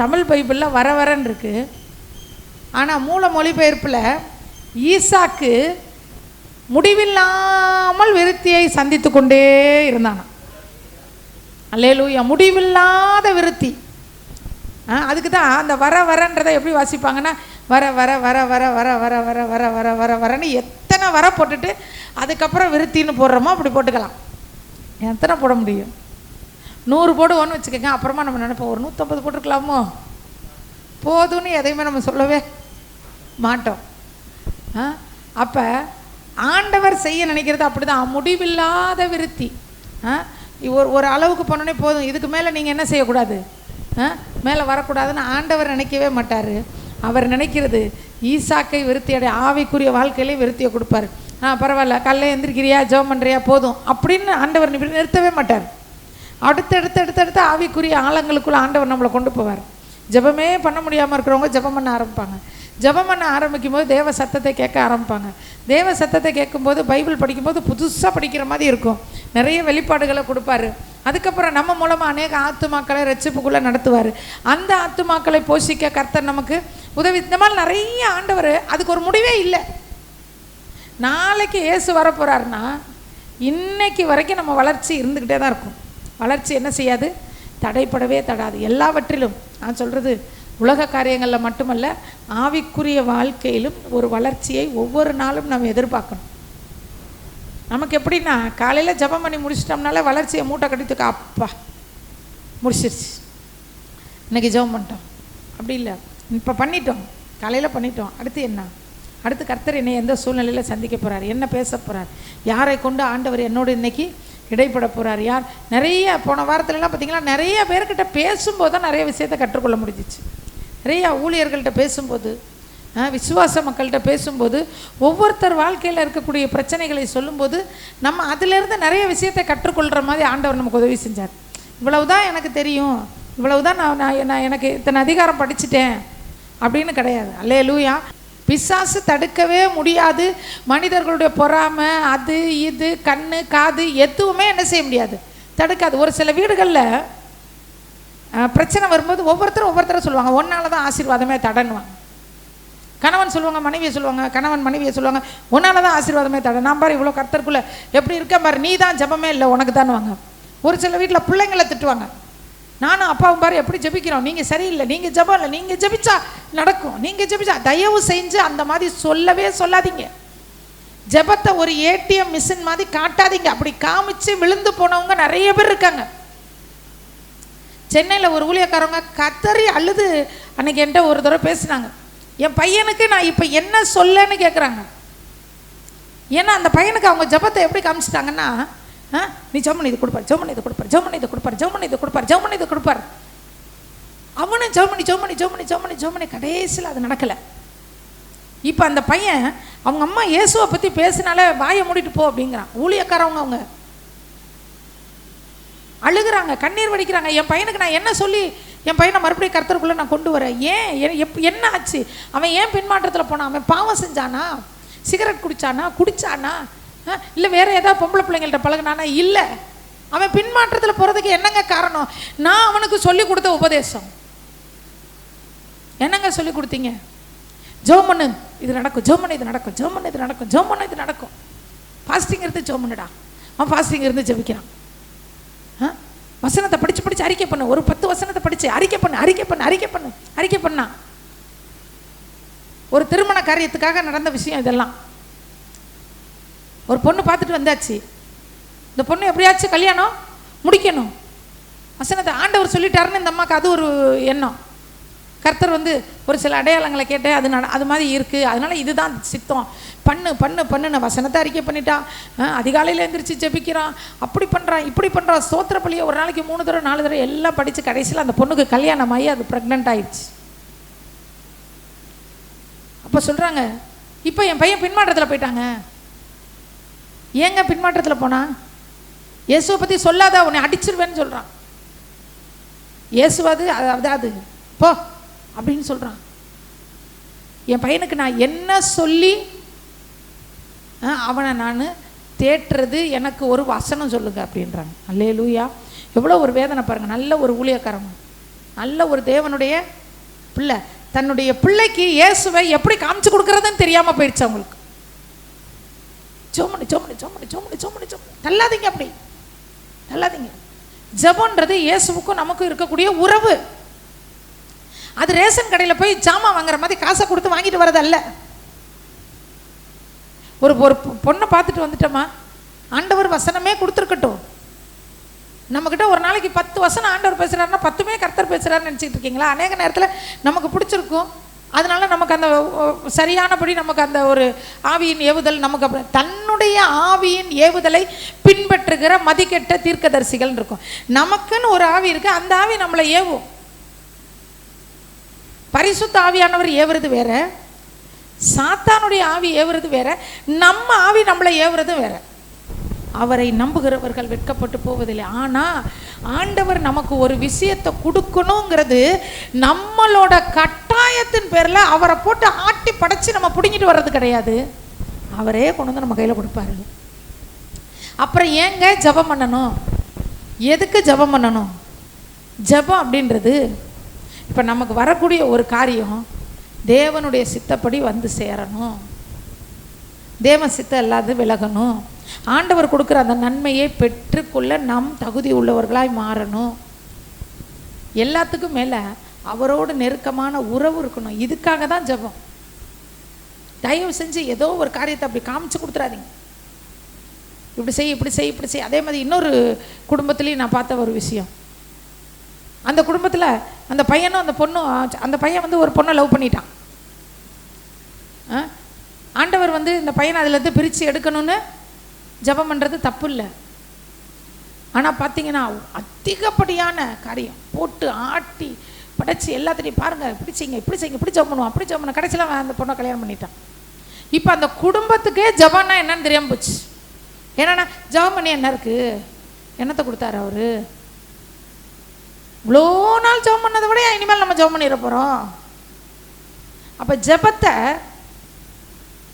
தமிழ் பைபிளில் வர வரன்னு இருக்குது. ஆனால் மூல மொழிபெயர்ப்பில் ஈசாக்கு முடிவில்லாமல் விருத்தியை சந்தித்து கொண்டே இருந்தானா. அல்லேலூயா. முடிவில்லாத விருத்தி. அதுக்கு தான் அந்த வர வரன்றதை எப்படி வாசிப்பாங்கன்னா, வர வர வர வர வர வர வர வர வர வர வரன்னு எத்தனை வர போட்டுட்டு அதுக்கப்புறம் விருத்தின்னு போடுறோமோ அப்படி போட்டுக்கலாம். எத்தனை போட முடியும்? 100 போடுவோன்னு வச்சுக்கோங்க. அப்புறமா நம்ம நினைப்போம், ஒரு 150 போட்டிருக்கலாமோ, போதும்னு எதையுமே நம்ம சொல்லவே மாட்டோம். அப்போ ஆண்டவர் செய்ய நினைக்கிறது அப்படி தான். முடிவில்லாத விருத்தி. ஒரு அளவுக்கு போனோடனே போதும், இதுக்கு மேலே நீங்கள் என்ன செய்யக்கூடாது? மேலே வரக்கூடாதுன்னு ஆண்டவர் நினைக்கவே மாட்டார். அவர் நினைக்கிறது ஈசாக்கை விருத்தியடைய, ஆவிக்குரிய வாழ்க்கையிலே விருத்தியை கொடுப்பார். பரவாயில்ல, காலையில் எந்திரிக்கிறியா, ஜெபம் பண்ணுறியா, போதும் அப்படின்னு ஆண்டவர் நிறுத்தவே மாட்டார். அடுத்தடுத்து ஆவிக்குரிய ஆழங்களுக்குள்ள ஆண்டவர் நம்மளை கொண்டு போவார். ஜெபமே பண்ண முடியாமல் இருக்கிறவங்க ஜெபம் பண்ண ஆரம்பிப்பாங்க. ஜெபம் பண்ண ஆரம்பிக்கும் போது தேவ சத்தத்தை கேட்க ஆரம்பிப்பாங்க. தேவ சத்தத்தை கேட்கும்போது பைபிள் படிக்கும்போது புதுசாக படிக்கிற மாதிரி இருக்கும். நிறைய வெளிப்பாடுகளை கொடுப்பாரு. அதுக்கப்புறம் நம்ம மூலமாக அநேக ஆத்துமாக்களை ரட்சிப்புக்குள்ளே நடத்துவார். அந்த ஆத்துமாக்களை போஷிக்க கர்த்தர் நமக்கு உதவி. இந்த மாதிரி நிறைய ஆண்டவர். அதுக்கு ஒரு முடிவே இல்லை. நாளைக்கு இயேசு வரப்போகிறாருன்னா இன்னைக்கு வரைக்கும் நம்ம வளர்ச்சி இருந்துக்கிட்டே தான் இருக்கும். வளர்ச்சி என்ன செய்யாது? தடைப்படவே தடாது. எல்லாவற்றிலும் நான் சொல்கிறது உலக காரியங்களில் மட்டுமல்ல, ஆவிக்குரிய வாழ்க்கையிலும் ஒரு வளர்ச்சியை ஒவ்வொரு நாளும் நம்ம எதிர்பார்க்கணும். நமக்கு எப்படின்னா, காலையில் ஜெபம் பண்ணி முடிச்சிட்டோம்னால வளர்ச்சியை மூட்டை கட்டித்துக்க அப்பா முடிச்சிருச்சு. இன்றைக்கி ஜெபம் பண்ணிட்டோம், அப்படி இல்லை, இப்போ பண்ணிட்டோம், காலையில் பண்ணிட்டோம், அடுத்து என்ன? அடுத்து கர்த்தர் என்னை எந்த சூழ்நிலையில் சந்திக்க போகிறார், என்ன பேச போகிறார், யாரை கொண்டு ஆண்டவர் என்னோடு இன்னைக்கு இடைப்பட போகிறார், யார்? நிறைய போன வாரத்துலலாம் பார்த்திங்கன்னா நிறைய பேர்கிட்ட பேசும்போது தான் நிறைய விஷயத்தை கற்றுக்கொள்ள முடிஞ்சிச்சு. நிறையா ஊழியர்கள்ட்ட பேசும்போது, விசுவாச மக்கள்கிட்ட பேசும்போது, ஒவ்வொருத்தர் வாழ்க்கையில் இருக்கக்கூடிய பிரச்சனைகளை சொல்லும்போது நம்ம அதிலேருந்து நிறைய விஷயத்தை கற்றுக்கொள்கிற மாதிரி ஆண்டவர் நமக்கு உதவி செஞ்சார். இவ்வளவுதான் எனக்கு தெரியும், இவ்வளவுதான் நான் எனக்கு இத்தனை அதிகாரம் படிச்சுட்டேன் அப்படின்னு கிடையாது. அல்லேலூயா. பிசாசு தடுக்கவே முடியாது. மனிதர்களுடைய பொறாமை, அது இது, கண்ணு காது எதுவுமே என்ன செய்ய முடியாது, தடுக்காது. ஒரு சில வீடுகளில் பிரச்சனை வரும்போது ஒவ்வொருத்தரும் சொல்லுவாங்க, ஒன்னால தான் ஆசீர்வாதமே தடன்னுவாங்க. கணவன் சொல்லுவாங்க, மனைவியை சொல்லுவாங்க, கணவன் மனைவியை சொல்லுவாங்க, ஒன்னால தான் ஆசீர்வாதமே தட. நான் பாரு இவ்வளோ கர்த்தருக்குள்ளே எப்படி இருக்கேன் பாரு, நீ தான் ஜெபமே இல்லை உனக்கு தானுவாங்க. ஒரு சில வீட்டில் பிள்ளைங்களை திட்டுவாங்க, நானும் அப்பாவும் பாரு எப்படி ஜெபிக்கிறோம், நீங்கள் சரியில்லை, நீங்கள் ஜெபம் இல்லை, நீங்கள் ஜெபிச்சா நடக்கும், நீங்கள் ஜெபிச்சா. தயவு செஞ்சு அந்த மாதிரி சொல்லவே சொல்லாதீங்க. ஜெபத்தை ஒரு ஏடிஎம் மிஷின் மாதிரி காட்டாதீங்க. அப்படி காமிச்சு விழுந்து போனவங்க நிறைய பேர் இருக்காங்க. சென்னையில் ஒரு ஊழியக்காரவங்க கத்தறி அழுது அன்னைக்கு என்கிட்ட ஒரு தடவை பேசினாங்க. என் பையனுக்கு நான் இப்போ என்ன சொல்லன்னு கேட்குறாங்க. ஏன்னா அந்த பையனுக்கு அவங்க ஜெபத்தை எப்படி காமிச்சிட்டாங்கன்னா, நீ ஜெபம் இது கொடுப்பார், ஜெபம் இது கொடுப்பார், ஜெபம் இது கொடுப்பார், ஜெபம் இது கொடுப்பார், ஜெபம் இது கொடுப்பார். அவனும் ஜெபம் கடைசியில் அது நடக்கலை. இப்போ அந்த பையன் அவங்க அம்மா இயேசுவை பற்றி பேசினாலே வாயை மூடிட்டு போ அப்படிங்கிறான். ஊழியக்காரவங்க அவங்க அழுகிறாங்க, கண்ணீர் வடிக்கிறாங்க. என் பையனுக்கு நான் என்ன சொல்லி என் பையனை மறுபடியும் கர்த்தருக்குள்ளே நான் கொண்டு வரேன்? ஏன் என்ன ஆச்சு? அவன் ஏன் பின்மாற்றத்தில் போனான்? அவன் பாவம் செஞ்சானா? சிகரெட் குடிச்சானா? இல்லை வேற ஏதாவது பொம்பளை பிள்ளைங்கள்ட்ட பழகினானா? இல்லை. அவன் பின்மாற்றத்தில் போகிறதுக்கு என்னங்க காரணம்? நான் அவனுக்கு சொல்லி கொடுத்த உபதேசம். என்னங்க சொல்லி கொடுத்தீங்க? ஜெபம் பண்ணு, இது நடக்கும், ஜெபம் பண்ணு, இது நடக்கும், ஜெபம் பண்ணு, இது நடக்கும், ஜெபம் பண்ணு, இது நடக்கும். ஃபாஸ்டிங் இருந்து ஜெபம் பண்ணுடா. அவன் ஃபாஸ்டிங் இருந்து ஜெபிக்கிறான். வசனத்தை படிச்சு அறிக்கை பண்ணு, ஒரு 10 வசனத்தை படிச்சு அறிக்கை பண்ணா. ஒரு திருமண காரியத்துக்காக நடந்த விஷயம் இதெல்லாம். ஒரு பொண்ணு பார்த்துட்டு வந்தாச்சு. இந்த பொண்ணு எப்படியாச்சும் கல்யாணம் முடிக்கணும். வசனத்தை ஆண்டவர் சொல்லிட்டாருன்னு இந்த அம்மாவுக்கு அது ஒரு எண்ணம். கர்த்தர் ஒரு சில அடையாளங்களை கேட்டு அது மாதிரி இருக்குது, அதனால் இதுதான் சித்தம், பண்ணு வசனத்தை அறிக்கை பண்ணிட்டான். அதிகாலையில் எழுந்திரிச்சு ஜெபிக்கிறான், அப்படி பண்ணுறான், இப்படி பண்ணுறான். ஸ்தோத்திர பள்ளியை ஒரு நாளைக்கு 3 தடவை 4 தடவை எல்லாம் படித்து கடைசியில் அந்த பொண்ணுக்கு கல்யாணம் ஆகி அது ப்ரெக்னென்ட் ஆயிடுச்சு. அப்போ சொல்கிறாங்க, இப்போ என் பையன் பின்மாற்றத்தில் போயிட்டாங்க. ஏங்க பின்மாற்றத்தில் போனா? இயேசுவை பற்றி சொல்லாத, உன்னை அடிச்சிருவேன்னு சொல்கிறான். இயேசுவாது அதாவது போ அப்படின்னு சொல்கிறான். என் பையனுக்கு நான் என்ன சொல்லி அவனை நான் தேற்றுறது? எனக்கு ஒரு வசனம் சொல்லுங்க அப்படின்றாங்க. அல்லேலூயா. எவ்வளோ ஒரு வேதனை பாருங்கள். நல்ல ஒரு ஊழியக்காரங்க, நல்ல ஒரு தேவனுடைய பிள்ளை, தன்னுடைய பிள்ளைக்கு இயேசுவை எப்படி காமிச்சு கொடுக்குறதுன்னு தெரியாமல் போயிடுச்சு அவங்களுக்கு. தள்ளாதீங்க, அப்படி தள்ளாதீங்க. ஜெபம்ன்றது இயேசுவுக்கும் நமக்கும் இருக்கக்கூடிய உறவு. அது ரேஷன் கடையில் போய் ஜாமான் வாங்குற மாதிரி காசை கொடுத்து வாங்கிட்டு வரதல்ல. ஒரு பொண்ணை பார்த்துட்டு வந்துட்டோமா, ஆண்டவர் வசனமே கொடுத்துருக்கட்டும். நம்மக்கிட்ட ஒரு நாளைக்கு 10 வசனம் ஆண்டவர் பேசுகிறாருன்னா 10மே கர்த்தர் பேசுகிறாருன்னு நினச்சிக்கிட்டு இருக்கீங்களா? அநேக நேரத்தில் நமக்கு பிடிச்சிருக்கும், அதனால நமக்கு அந்த சரியானபடி நமக்கு அந்த ஒரு ஆவியின் ஏவுதல் நமக்கு அப்படி தன்னுடைய ஆவியின் ஏவுதலை பின்பற்றுகிற மதிக்கெட்ட தீர்க்கதரிசிகள் இருக்கும். நமக்குன்னு ஒரு ஆவி இருக்கு, அந்த ஆவி நம்மளை ஏவும். பரிசுத்த ஆவியானவர் ஏவுறது வேற, சாத்தானுடைய ஆவி ஏவுறது வேற, நம்ம ஆவி நம்மளை ஏவுறது வேற. அவரை நம்புகிறவர்கள் வெட்கப்பட்டு போவதில்லை. ஆனால் ஆண்டவர் நமக்கு ஒரு விஷயத்தை கொடுக்கணுங்கிறது நம்மளோட கட்டாயத்தின் பேரில் அவரை போட்டு ஆட்டி படைச்சு நம்ம பிடிங்கிட்டு வர்றது கிடையாது. அவரே கொண்டு வந்து நம்ம கையில் கொடுப்பாரு. அப்புறம் ஏங்க ஜெபம் பண்ணணும்? எதுக்கு ஜெபம் பண்ணணும்? ஜெபம் அப்படின்றது இப்போ நமக்கு வரக்கூடிய ஒரு காரியம் தேவனுடைய சித்தப்படி வந்து சேரணும், தேவன் சித்தம் இல்லாது விலகணும், ஆண்டவர் கொடுக்குற அந்த நன்மையை பெற்றுக்கொள்ள நாம் தகுதி உள்ளவர்களாய் மாறணும். எல்லாத்துக்கும் மேலே அவரோடு நெருக்கமான உறவு இருக்கணும். இதுக்காக தான் ஜெபம். தயவு செஞ்சு ஏதோ ஒரு காரியத்தை அப்படி காமிச்சு கொடுத்துறாதீங்க. இப்படி செய், இப்படி செய், இப்படி செய். அதே மாதிரி இன்னொரு குடும்பத்துலேயும் நான் பார்த்த ஒரு விஷயம், அந்த குடும்பத்தில் அந்த பையனும் அந்த பொண்ணும், அந்த பையன் வந்து ஒரு பொண்ணை லவ் பண்ணிட்டான். ஆண்டவர் வந்து இந்த பையனை அதுலேருந்து பிரித்து எடுக்கணும்னு ஜெபம் பண்ணுறது தப்பு இல்லை. ஆனால் பார்த்தீங்கன்னா அதிகப்படியான காரியம் போட்டு ஆட்டி படைச்சி எல்லாத்தையும் பாருங்கள், இப்படி செய்யுங்க, இப்படி செய்யுங்க, இப்படி ஜெபம் பண்ணுவோம், அப்படி ஜெபம் பண்ணுவோம். கடைசியில் அந்த பொண்ணை கல்யாணம் பண்ணிட்டான். இப்போ அந்த குடும்பத்துக்கே ஜெபம்னா என்னன்னு தெரியாமல் போச்சு. ஏன்னா ஜெபம் பண்ணி என்ன இருக்குது, என்னத்தை கொடுத்தாரு அவரு? இவ்வளோ நாள் ஜெபம் பண்ணதை விட இனிமேல் நம்ம ஜெபம் பண்ணிட போகிறோம். அப்போ ஜெபத்தை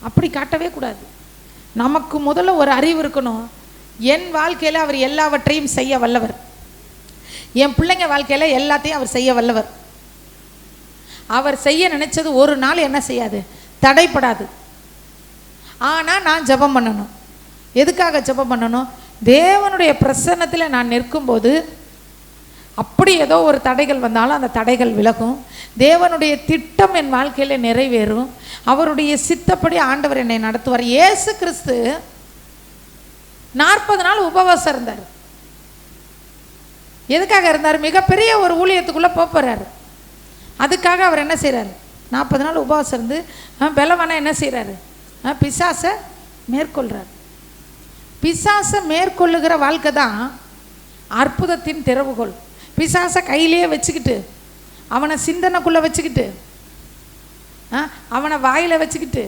அப்படி காட்டவே கூடாது. நமக்கு முதல்ல ஒரு அறிவு இருக்கணும். என் வாழ்க்கையில் அவர் எல்லாவற்றையும் செய்ய வல்லவர், என் பிள்ளைங்க வாழ்க்கையில் எல்லாத்தையும் அவர் செய்ய வல்லவர். அவர் செய்ய நினைச்சது ஒரு நாள் என்ன செய்யாது, தடைப்படாது. ஆனால் நான் ஜெபம் பண்ணணும். எதுக்காக ஜெபம் பண்ணணும்? தேவனுடைய பிரசன்னத்தில் நான் நிற்கும்போது அப்படி ஏதோ ஒரு தடைகள் வந்தாலும் அந்த தடைகள் விலகும். தேவனுடைய திட்டம் என் வாழ்க்கையில் நிறைவேறும். அவருடைய சித்தப்படி ஆண்டவர் என்னை நடத்துவார். இயேசு கிறிஸ்து 40 நாள் உபவாசம் இருந்தார். எதுக்காக இருந்தார்? மிகப்பெரிய ஒரு ஊழியத்துக்குள்ளே போகிறாரு. அதுக்காக அவர் என்ன செய்கிறார்? 40 நாள் உபவாசம் இருந்து பலவான என்ன செய்கிறாரு? பிசாசை மேற்கொள்கிறார். பிசாசை மேற்கொள்ளுகிற வாழ்க்கை தான் அற்புதத்தின் திறவுகோல். பிசாசை கையிலேயே வச்சுக்கிட்டு, அவனை சிந்தனைக்குள்ளே வச்சுக்கிட்டு, அவனை வாயில் வச்சுக்கிட்டு,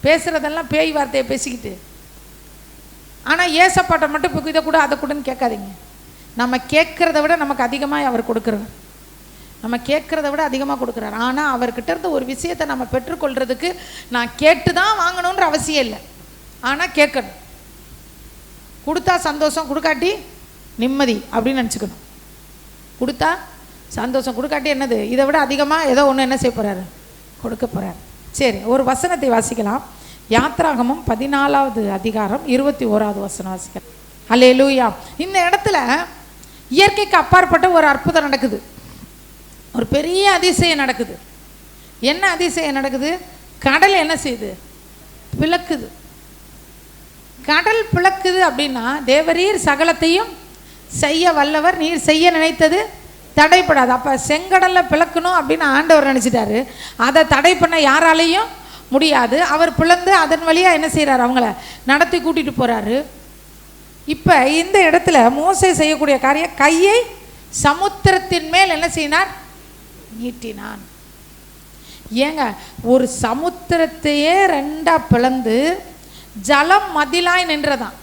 பேசுகிறதெல்லாம் பேய் வார்த்தையை பேசிக்கிட்டு. ஆனால் ஏசப்பாட்டை மட்டும் இப்போ இதை கூட அதை கூடன்னு கேட்காதீங்க. நம்ம கேட்குறத விட நமக்கு அதிகமாக அவர் கொடுக்குறார். நம்ம கேட்குறத விட அதிகமாக கொடுக்குறார். ஆனால் அவர்கிட்ட இருந்து ஒரு விஷயத்தை நம்ம பெற்றுக்கொள்கிறதுக்கு நான் கேட்டு தான் வாங்கணுன்ற அவசியம் இல்லை. ஆனால் கேட்கணும். கொடுத்தா சந்தோஷம், கொடுக்காட்டி நிம்மதி அப்படின்னு நினச்சிக்கணும். கொடுத்தா சந்தோஷம், கொடுக்காட்டி என்னது, இதை விட அதிகமாக ஏதோ ஒன்று என்ன செய்ய போகிறாரு, கொடுக்க போகிறார். சரி, ஒரு வசனத்தை வாசிக்கலாம். யாத்ராகமம் 14வது அதிகாரம் 21வது வசனம் வாசிக்கலாம். அல்லேலூயா. இந்த இடத்துல இயற்கைக்கு அப்பாற்பட்ட ஒரு அற்புதம் நடக்குது. ஒரு பெரிய அதிசயம் நடக்குது. என்ன அதிசயம் நடக்குது? கடல் என்ன செய்யுது? பிளக்குது. கடல் பிளக்குது அப்படின்னா தேவரீர் சகலத்தையும் செய்ய வல்லவர், நீர் செய்ய நினைத்தது தடைப்படாது. அப்போ செங்கடலில் பிளக்கணும் அப்படின்னு ஆண்டவர் நினச்சிட்டாரு. அதை தடை பண்ண யாராலையும் முடியாது. அவர் பிளந்து அதன் வழியாக என்ன செய்கிறார்? அவங்கள நடத்தி கூட்டிகிட்டு போகிறாரு. இப்போ இந்த இடத்துல மோசே செய்யக்கூடிய காரியம், கையை சமுத்திரத்தின் மேல் என்ன செய்யினார்? நீட்டினான். ஏங்க, ஒரு சமுத்திரத்தையே ரெண்டாக பிளந்து ஜலம் மதிலாய் நின்றதான்.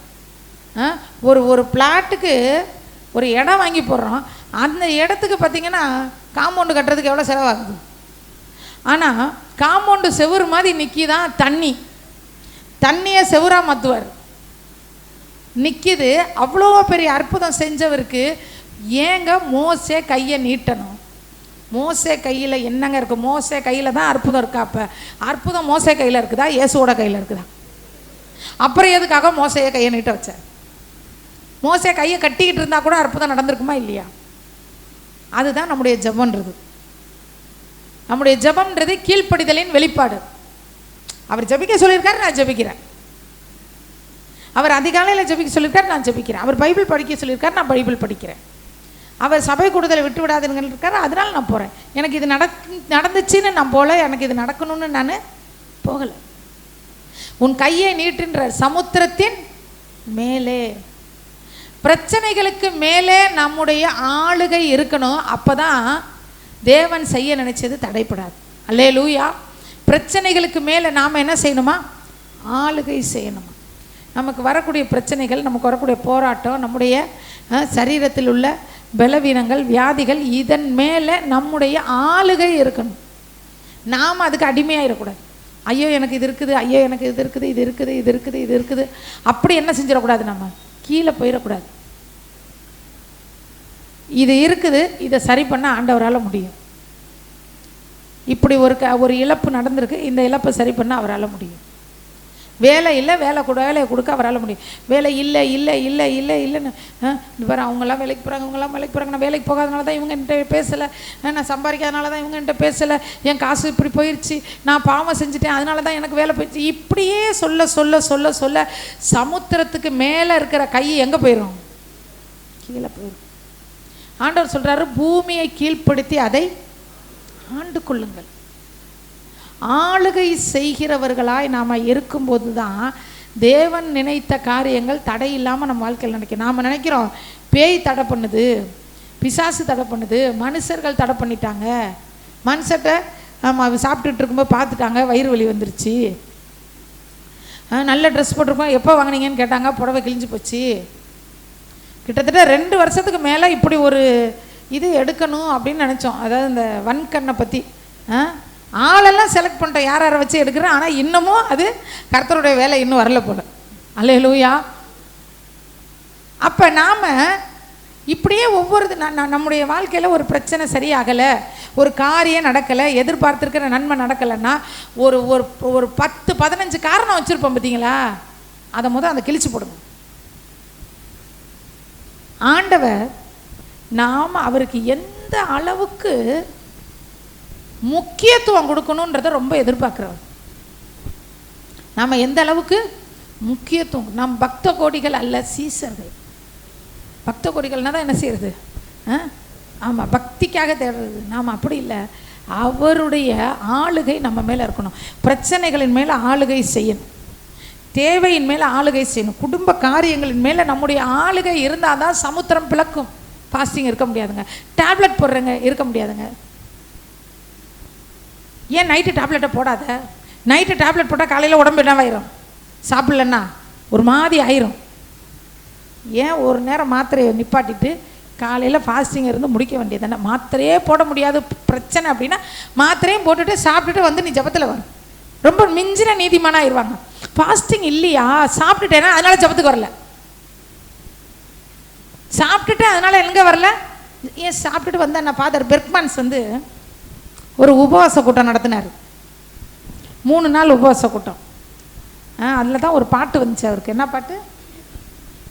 ஒரு பிளாட்டுக்கு ஒரு இடம் வாங்கி போடுறோம். அந்த இடத்துக்கு பார்த்திங்கன்னா காம்பவுண்டு கட்டுறதுக்கு எவ்வளோ செலவாகுது. ஆனால் காம்பவுண்டு செவுறு மாதிரி நிற்கிதான் தண்ணி. தண்ணியை செவுறாக மாற்றுவார். நிற்கிது. அவ்வளோ பெரிய அற்புதம் செஞ்சவருக்கு ஏங்க மோசே கையை நீட்டணும்? மோசே கையில் என்னங்க இருக்குது? மோசே கையில் தான் அற்புதம் இருக்கா? அப்போ அற்புதம் மோசே கையில் இருக்குதா, இயேசுவோட கையில் இருக்குதா? அப்புறம் எதுக்காக மோசையை கையை நீட்ட வச்சார்? மோசே கையை கட்டிக்கிட்டு இருந்தால் கூட அற்புதம் நடந்திருக்குமா இல்லையா? அதுதான் நம்முடைய ஜெபம்ன்றது. நம்முடைய ஜெபம்ன்றது கீழ்ப்படிதலின் வெளிப்பாடு. அவர் ஜெபிக்க சொல்லியிருக்காரு, நான் ஜெபிக்கிறேன். அவர் அதிகாலையில் ஜெபிக்க சொல்லியிருக்காரு, நான் ஜெபிக்கிறேன். அவர் பைபிள் படிக்க சொல்லியிருக்காரு, நான் பைபிள் படிக்கிறேன். அவர் சபை கூடுதலை விட்டு விடாதுன்னு இருக்காரு, அதனால நான் போகிறேன். எனக்கு இது நடந்துச்சுன்னு நான் போகல, எனக்கு இது நடக்கணும்னு நான் போகலை. உன் கையை நீட்டுன்ற சமுத்திரத்தின் மேலே, பிரச்சனைகளுக்கு மேலே நம்முடைய ஆளுகை இருக்கணும். அப்போ தான் தேவன் செய்ய நினைச்சது தடைப்படாது. அல்லேலூயா. பிரச்சனைகளுக்கு மேலே நாம் என்ன செய்யணுமா? ஆளுகை செய்யணுமா? நமக்கு வரக்கூடிய பிரச்சனைகள், நமக்கு வரக்கூடிய போராட்டம், நம்முடைய சரீரத்தில் உள்ள பலவீனங்கள், வியாதிகள், இதன் மேலே நம்முடைய ஆளுகை இருக்கணும். நாம் அதுக்கு அடிமையாகிடக்கூடாது. ஐயோ எனக்கு இது இருக்குது, ஐயோ எனக்கு இது இருக்குது, இது இருக்குது, இது இருக்குது, இது இருக்குது, அப்படி என்ன செஞ்சிடக்கூடாது? நம்ம கீழே போயிடக்கூடாது. இது இருக்குது, இதை சரி பண்ண ஆண்டவரால் முடியும். இப்படி ஒரு இழப்பு நடந்திருக்கு, இந்த இழப்பை சரி பண்ண அவரால் முடியும். வேலை இல்லை, வேலையை கொடுக்க அவரால் முடியும். வேலை இல்லை இல்லை இல்லை இல்லை இல்லைன்னு பாரு, அவங்களாம் வேலைக்கு போகிறாங்க, இவங்கெல்லாம் வேலைக்கு போகிறாங்க. நான் வேலைக்கு போகாதனால தான் இவங்க என்கிட்ட பேசலை, நான் சம்பாதிக்காதனால தான் இவங்க என்கிட்ட பேசலை, என் காசு இப்படி போயிடுச்சு, நான் பாவம் செஞ்சுட்டேன், அதனால தான் எனக்கு வேலை போயிடுச்சு. இப்படியே சொல்ல சொல்ல சொல்ல சொல்ல சமுத்திரத்துக்கு மேலே இருக்கிற கை எங்கே போயிடும்? கீழே போயிடும். ஆண்டவர் சொல்றாரு, பூமியை கீழ்ப்படுத்தி அதை ஆண்டு கொள்ளுங்கள். ஆளுகை செய்கிறவர்களாய் நாம் இருக்கும்போது தான் தேவன் நினைத்த காரியங்கள் தடை இல்லாமல் நம்ம வாழ்க்கையில் நினைக்கிறோம். நாம் நினைக்கிறோம் பேய் தடை பண்ணுது, பிசாசு தடை பண்ணுது, மனுஷர்கள் தடை பண்ணிட்டாங்க, மனுஷட்ட ஆமாம் சாப்பிட்டுட்டு இருக்கும்போது பார்த்துட்டாங்க, வயிறு வலி வந்துருச்சு, நல்ல ட்ரெஸ் போட்டிருக்கோம், எப்போ வாங்கினீங்கன்னு கேட்டாங்க, புடவை கிழிஞ்சு போச்சு. கிட்டத்தட்ட 2 வருஷத்துக்கு மேலே இப்படி ஒரு இது எடுக்கணும் அப்படின்னு நினச்சோம். அதாவது இந்த வன்கண்ணை பற்றி ஆளெல்லாம் செலக்ட் பண்ணிட்டோம், யார் யாரை வச்சு எடுக்கிறேன். ஆனால் இன்னமும் அது கர்த்தருடைய வேலை இன்னும் வரல போல. அல்லேலூயா. அப்போ நாம் இப்படியே ஒவ்வொரு நம்முடைய வாழ்க்கையில் ஒரு பிரச்சனை சரியாகலை, ஒரு காரியம் நடக்கலை, எதிர்பார்த்துருக்கிற நன்மை நடக்கலைன்னா ஒரு ஒரு ஒரு 10-15 காரணம் வச்சுருப்போம் பார்த்தீங்களா? அதை அதை கிழிச்சு போடுங்க. ஆண்டவர் நாம் அவருக்கு எந்த அளவுக்கு முக்கியத்துவம் கொடுக்கணுன்றதை ரொம்ப எதிர்பார்க்குறவர். நாம் எந்த அளவுக்கு முக்கியத்துவம், நாம் பக்த கோடிகள் அல்ல, சீசர்கள். பக்த கோடிகள்னா தான் என்ன செய்யறது? ஆமாம், பக்திக்காக தேடுறது. நாம் அப்படி இல்லை, அவருடைய ஆளுகை நம்ம மேலே இருக்கணும். பிரச்சனைகளின் மேலே ஆளுகை செய்யணும், தேவையின் மேலே ஆளுகை செய்யணும், குடும்ப காரியங்களின் மேலே நம்முடைய ஆளுகை இருந்தால் தான் சமுத்திரம் பிளக்கும். ஃபாஸ்டிங் இருக்க முடியாதுங்க, டேப்லெட் போடுறேங்க இருக்க முடியாதுங்க. ஏன் நைட்டு டேப்லெட்டை போடாத? நைட்டு டேப்லெட் போட்டால் காலையில் உடம்பு என்னவாயிரும்? சாப்பிட்லன்னா ஒரு மாதிரி ஆயிரும். ஏன் ஒரு நேரம் மாத்திரையை நிப்பாட்டிட்டு காலையில் ஃபாஸ்டிங் இருந்து முடிக்க வேண்டியது தானே? மாத்திரையே போட முடியாது பிரச்சனை அப்படின்னா மாத்திரையும் போட்டுட்டு சாப்பிட்டுட்டு வந்து நீ ஜபத்தில் வரும். ரொம்ப மிஞ்சின நீதிமானா ஆயிடுவாங்க. ஃபாஸ்டிங் இல்லையா, சாப்பிட்டுட்டேன்னா அதனால ஜபத்துக்கு வரல, சாப்பிட்டுட்டு அதனால எங்கே வரல? ஏன் சாப்பிட்டுட்டு வந்தேன். நான் ஃபாதர் பெர்க்மன்ஸ் ஒரு உபவாச கூட்டம் நடத்தினார், 3 நாள் உபவாச கூட்டம். அதில் தான் ஒரு பாட்டு வந்துச்சு அவருக்கு. என்ன பாட்டு?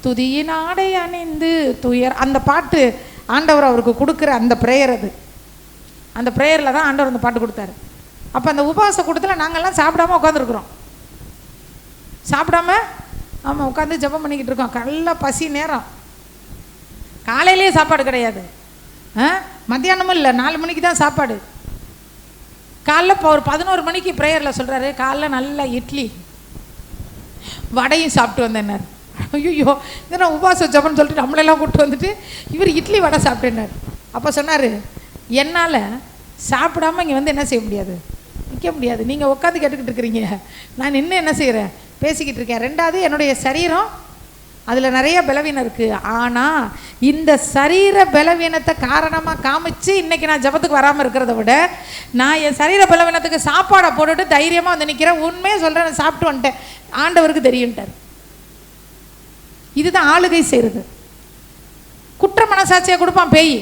துதியின் ஆடை அணிந்து துயர். அந்த பாட்டு ஆண்டவர் அவருக்கு கொடுக்குற அந்த ப்ரேயர். அது அந்த ப்ரேயரில் தான் ஆண்டவர் அந்த பாட்டு கொடுத்தாரு. அப்போ அந்த உபவாச கூட்டத்தில் நாங்கள்லாம் சாப்பிடாம உட்காந்துருக்குறோம், சாப்பிடாம ஆமாம் உட்காந்து ஜெபம் பண்ணிக்கிட்டு இருக்கோம். நல்ல பசி நேரம், காலையிலேயே சாப்பாடு கிடையாது, மத்தியானமும் இல்லை, 4 மணிக்கு தான் சாப்பாடு. காலைல இப்போ ஒரு 11 மணிக்கு ப்ரேயரில் சொல்கிறாரு, காலைல நல்ல இட்லி வடையும் சாப்பிட்டு வந்தேன்னார். ஐயோ, இதை நான் உபவாச ஜபம்னு சொல்லிட்டு நம்மளெல்லாம் கூப்பிட்டு வந்துட்டு இவர் இட்லி வடை சாப்பிட்டேன்னார். அப்போ சொன்னார், என்னால் சாப்பிடாமல் இங்கே என்ன செய்ய முடியாது, நிற்க முடியாது. நீங்கள் உட்காந்து கேட்டுக்கிட்டு இருக்கிறீங்க, நான் இன்னும் என்ன செய்கிறேன், பேசிக்கிட்டு இருக்கேன். 2வது என்னுடைய சரீரம் அதில் நிறைய பலவீனம் இருக்குது. ஆனால் இந்த சரீர பலவீனத்தை காரணமாக காமிச்சு இன்றைக்கி நான் ஜபத்துக்கு வராமல் இருக்கிறத விட நான் என் சரீர பலவீனத்துக்கு சாப்பாடை போட்டுட்டு தைரியமாக வந்து நிற்கிறேன். உண்மையே சொல்கிறேன், நான் சாப்பிட்டு வந்துட்டேன், ஆண்டவருக்கு தெரியுன்ட்டார். இதுதான் ஆளுகை செய்கிறது. குற்ற மனசாட்சியை கொடுப்பான் பேய்.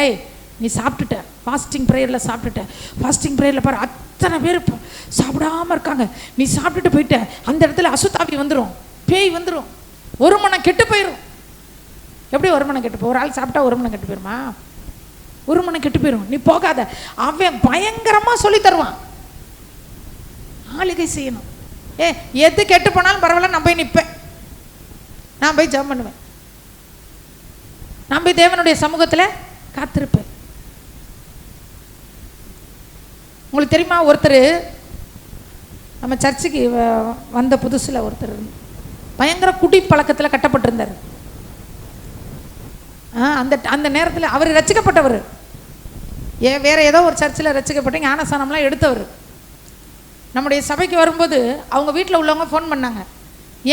ஏய் நீ சாப்பிட்டுட்ட, ஃபாஸ்டிங் ப்ரேயரில் சாப்பிட்டுட்ட, ஃபாஸ்டிங் ப்ரேயரில் பாரு அத்தனை பேர் சாப்பிடாமல் இருக்காங்க, நீ சாப்பிட்டுட்டு போயிட்ட, அந்த இடத்துல அசுத்தாவி வந்துடும், பேய் வந்துடும், ஒரு மனம் கெட்டு போயிடும். எப்படி ஒரு மனம் கெட்டு போய்? ஒரு ஆள் சாப்பிட்டா ஒரு மனம் கெட்டு போயிருமா? ஒரு மனம் கெட்டு போயிடும். நீ போகாத. அவன் பயங்கரமாக சொல்லி தருவான். ஆளுகை செய்யணும். எது கெட்டு போனாலும் பரவாயில்ல, நான் போய் நிற்பேன், நான் போய் ஜெபம் பண்ணுவேன், நான் போய் தேவனுடைய சமூகத்தில் காத்திருப்பேன். உங்களுக்கு தெரியுமா, ஒருத்தர் நம்ம சர்ச்சுக்கு வந்த புதுசில் ஒருத்தர் பயங்கர குடி பழக்கத்தில் கட்டப்பட்டிருந்தார். அந்த நேரத்தில் அவர் ரட்சிக்கப்பட்டவர், வேற ஏதோ ஒரு சர்ச்சில் ரட்சிக்கப்பட்டு ஞானஸ்தானம்லாம் எடுத்தவர். நம்முடைய சபைக்கு வரும்போது அவங்க வீட்டில் உள்ளவங்க ஃபோன் பண்ணாங்க,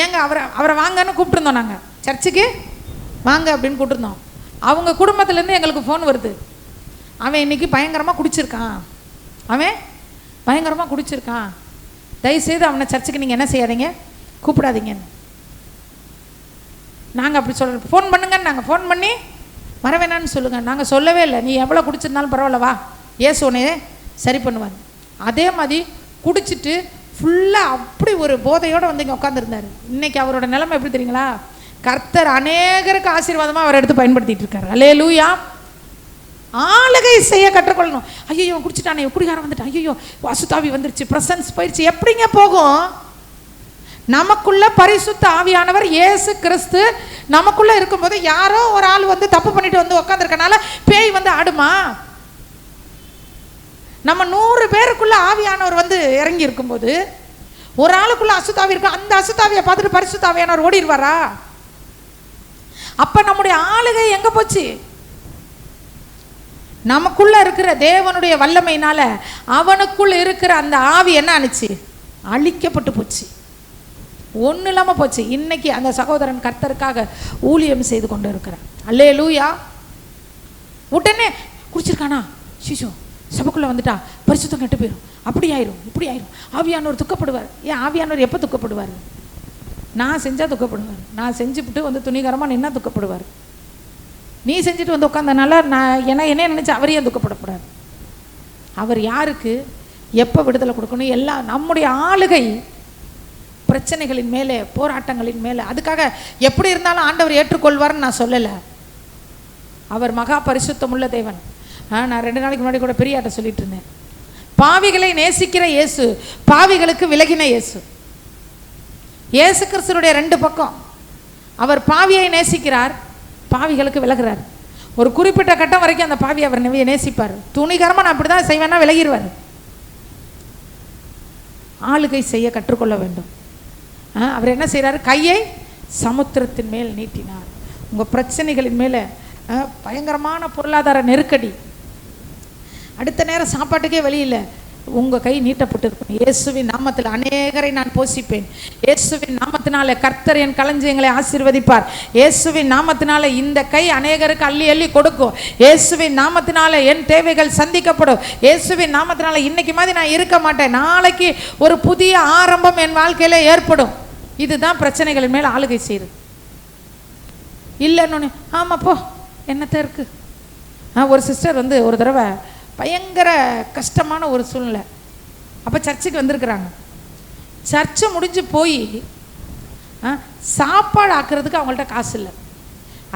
ஏங்க அவரை வாங்கன்னு கூப்பிட்டுருந்தோம், நாங்கள் சர்ச்சுக்கு வாங்க அப்படின்னு கூப்பிட்டுருந்தோம். அவங்க குடும்பத்துலேருந்து எங்களுக்கு ஃபோன் வருது, அவன் இன்னைக்கு பயங்கரமாக குடிச்சிருக்கான், அவன் பயங்கரமாக குடிச்சிருக்கான், தயவுசெய்து அவனை சர்ச்சுக்கு நீங்கள் என்ன செய்யாதீங்க, கூப்பிடாதீங்கன்னு. நாங்கள் அப்படி சொல்கிறோம், ஃபோன் பண்ணுங்கன்னு நாங்கள் ஃபோன் பண்ணி வர வேணான்னு சொல்லுங்கள். நாங்கள் சொல்லவே இல்லை, நீ எவ்வளோ குடிச்சிருந்தாலும் பரவாயில்ல வா, ஏசு உன்னையே சரி பண்ணுவார். அதே மாதிரி குடிச்சிட்டு ஃபுல்லாக அப்படி ஒரு போதையோடு வந்து இங்கே உட்காந்துருந்தார். இன்றைக்கி அவரோட நிலைமை எப்படி தெரியுங்களா? கர்த்தர் அநேகருக்கு ஆசீர்வாதமாக அவரை எடுத்து பயன்படுத்திட்டு இருக்காரு. அல்லேலூயா. ஆளுகை செய்ய கற்றுக்கொள்ளணும். ஐயோ குடிச்சிட்டானே, குடிகாரம் வந்துட்டான், ஐயோ அசுத்தாவி வந்துருச்சு, பிரசன்ஸ் போயிடுச்சு, எப்படிங்க போகும்? நமக்குள்ள பரிசுத்த ஆவியானவர் இயேசு கிறிஸ்து நமக்குள்ள இருக்கும்போது யாரோ ஒரு ஆள் வந்து தப்பு பண்ணிட்டு வந்து உட்காந்துருக்கனால பேய் வந்து ஆடுமா? நம்ம 100 பேருக்குள்ள ஆவியானவர் வந்து இறங்கி இருக்கும்போது ஒரு ஆளுக்குள்ள அசுத்தாவி இருக்கும், அந்த அசுத்தாவியை பார்த்துட்டு பரிசுத்த ஆவியானவர் ஓடிடுவாரா? அப்ப நம்முடைய ஆளுகை எங்க போச்சு? நமக்குள்ள இருக்கிற தேவனுடைய வல்லமையினால அவனுக்குள்ள இருக்கிற அந்த ஆவி என்ன ஆனிச்சு? அழிக்கப்பட்டு போச்சு, ஒன்றும் இல்லாமல் போச்சு. இன்னைக்கு அந்த சகோதரன் கர்த்தருக்காக ஊழியம் செய்து கொண்டு இருக்கிறார். அல்லேலூயா. உடனே குடிச்சிருக்கானா, சிசோ சபைக்குள்ள வந்துட்டா பரிசுத்தம் கெட்டு போயிடும், அப்படி ஆயிரும் இப்படி ஆயிரும், ஆவியானவர் துக்கப்படுவார். ஏன் ஆவியானவர் எப்போ துக்கப்படுவார்? நான் செஞ்சால் துக்கப்படுவார். நான் செஞ்சுவிட்டு வந்து துணிகரமாக நின்னா துக்கப்படுவார். நீ செஞ்சுட்டு வந்து உட்காந்தனால நான் என்ன நினச்சி அவரையே துக்கப்படக்கூடாது. அவர் யாருக்கு எப்போ விடுதலை கொடுக்கணும்? எல்லாம் நம்முடைய ஆளுகை பிரச்சனைகளின் மேலே, போராட்டங்களின் மேலே. அதுக்காக எப்படி இருந்தாலும் ஆண்டவர் ஏற்றுக்கொள்வார்னு நான் சொல்லலை. அவர் மகா பரிசுத்தமுள்ள தேவன். நான் 2 நாளைக்கு முன்னாடி கூட பெரியாட்ட சொல்லிட்டு இருந்தேன், பாவிகளை நேசிக்கிற இயேசு, பாவிகளுக்கு விலகின இயேசு. இயேசு கிறிஸ்துடைய 2 பக்கம். அவர் பாவியை நேசிக்கிறார், பாவிகளுக்கு விலகிறார். ஒரு குறிப்பிட்ட கட்டம் வரைக்கும் அந்த பாவியை அவர் நேசிப்பார். துணிகரமாக நான் அப்படி தான் செய்வேன்னா விலகிடுவார். ஆளுகை செய்ய கற்றுக்கொள்ள வேண்டும். அவர் என்ன செய்கிறார்? கையை சமுத்திரத்தின் மேல் நீட்டினார். உங்கள் பிரச்சனைகளின் மேலே பயங்கரமான பொருளாதார நெருக்கடி, அடுத்த நேரம் சாப்பாட்டுக்கே வழி இல்லை, உங்கள் கை நீட்டப்பட்டிருக்கும். இயேசுவின் நாமத்தில் அநேகரை நான் போஷிப்பேன். இயேசுவின் நாமத்தினால கர்த்தர் என் களஞ்சியங்களை ஆசீர்வதிப்பார். இயேசுவின் நாமத்தினால இந்த கை அநேகருக்கு அள்ளி அள்ளி கொடுக்கும். இயேசுவின் நாமத்தினால என் தேவைகள் சந்திக்கப்படும். இயேசுவின் நாமத்தினால இன்னைக்கு மாதிரி நான் இருக்க மாட்டேன், நாளைக்கு ஒரு புதிய ஆரம்பம் என் வாழ்க்கையில ஏற்படும். இதுதான் பிரச்சனைகளின் மேல் ஆளுகை செய்யுது. இல்லைன்னு ஆமாம் போ என்னத்த இருக்கு. ஒரு சிஸ்டர் வந்து ஒரு தடவை பயங்கர கஷ்டமான ஒரு சூழ்நிலை, அப்போ சர்ச்சுக்கு வந்திருக்கிறாங்க. சர்ச்சை முடிஞ்சு போய் சாப்பாடு ஆக்குறதுக்கு அவங்கள்ட்ட காசு இல்லை.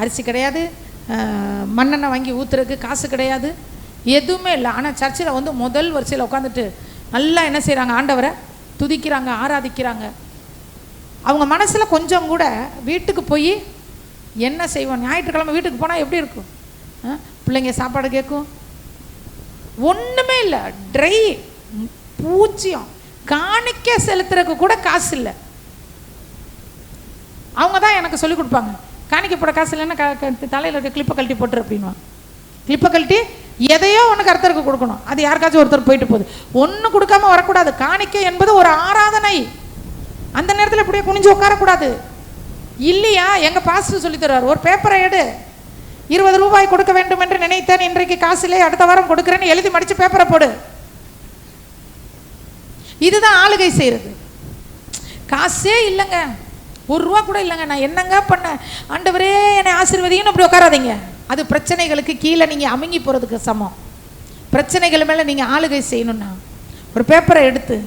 அரிசி கிடையாது, மண்ணெண்ணெய் வாங்கி ஊற்றுறதுக்கு காசு கிடையாது, எதுவுமே இல்லை. ஆனால் சர்ச்சில் வந்து முதல் வரிசையில் உட்காந்துட்டு நல்லா என்ன செய்கிறாங்க? ஆண்டவரை துதிக்கிறாங்க, ஆராதிக்கிறாங்க. அவங்க மனசில் கொஞ்சம் கூட வீட்டுக்கு போய் என்ன செய்வோம், ஞாயிற்றுக்கிழமை வீட்டுக்கு போனால் எப்படி இருக்கும்? பிள்ளைங்க சாப்பாடு கேட்கும், ஒன்றுமே இல்லை, ட்ரை பூச்சியம். காணிக்க செலுத்துறதுக்கு கூட காசு இல்லை. அவங்க தான் எனக்கு சொல்லிக் கொடுப்பாங்க, காணிக்க போட காசு இல்லைன்னா தலையில் இருக்க கிளிப்பை கழட்டி போட்டுரு அப்படின்வாங்க. கிளிப்பை கழட்டி எதையோ ஒன்று கர்த்தருக்கு கொடுக்கணும், அது யாருக்காச்சும் ஒருத்தர் போயிட்டு போகுது. ஒன்று கொடுக்காம வரக்கூடாது. காணிக்கை என்பது ஒரு ஆராதனை. அந்த நேரத்தில் இப்படியே குனிஞ்சு உட்காரக்கூடாது. இல்லையா? எங்கள் பாஸ்டர் சொல்லி தருவார், ஒரு பேப்பரை எடு, 20 ரூபாய் கொடுக்க வேண்டும் என்று நினைத்தேன், இன்றைக்கு காசிலே அடுத்த வாரம் கொடுக்குறேன்னு எழுதி மடிச்சு பேப்பரை போடு. இதுதான் ஆளுகை செய்யறது. காசே இல்லைங்க, 1 ரூபா கூட இல்லைங்க, நான் என்னங்க பண்ண, ஆண்டவரே என்னை ஆசீர்வதின்னு அப்படி உட்காராதீங்க. அது பிரச்சனைகளுக்கு கீழே நீங்கள் அமுங்கி போகிறதுக்கு சமம். பிரச்சனைகள் மேலே நீங்கள் ஆளுகை செய்யணும்னா ஒரு பேப்பரை எடுத்து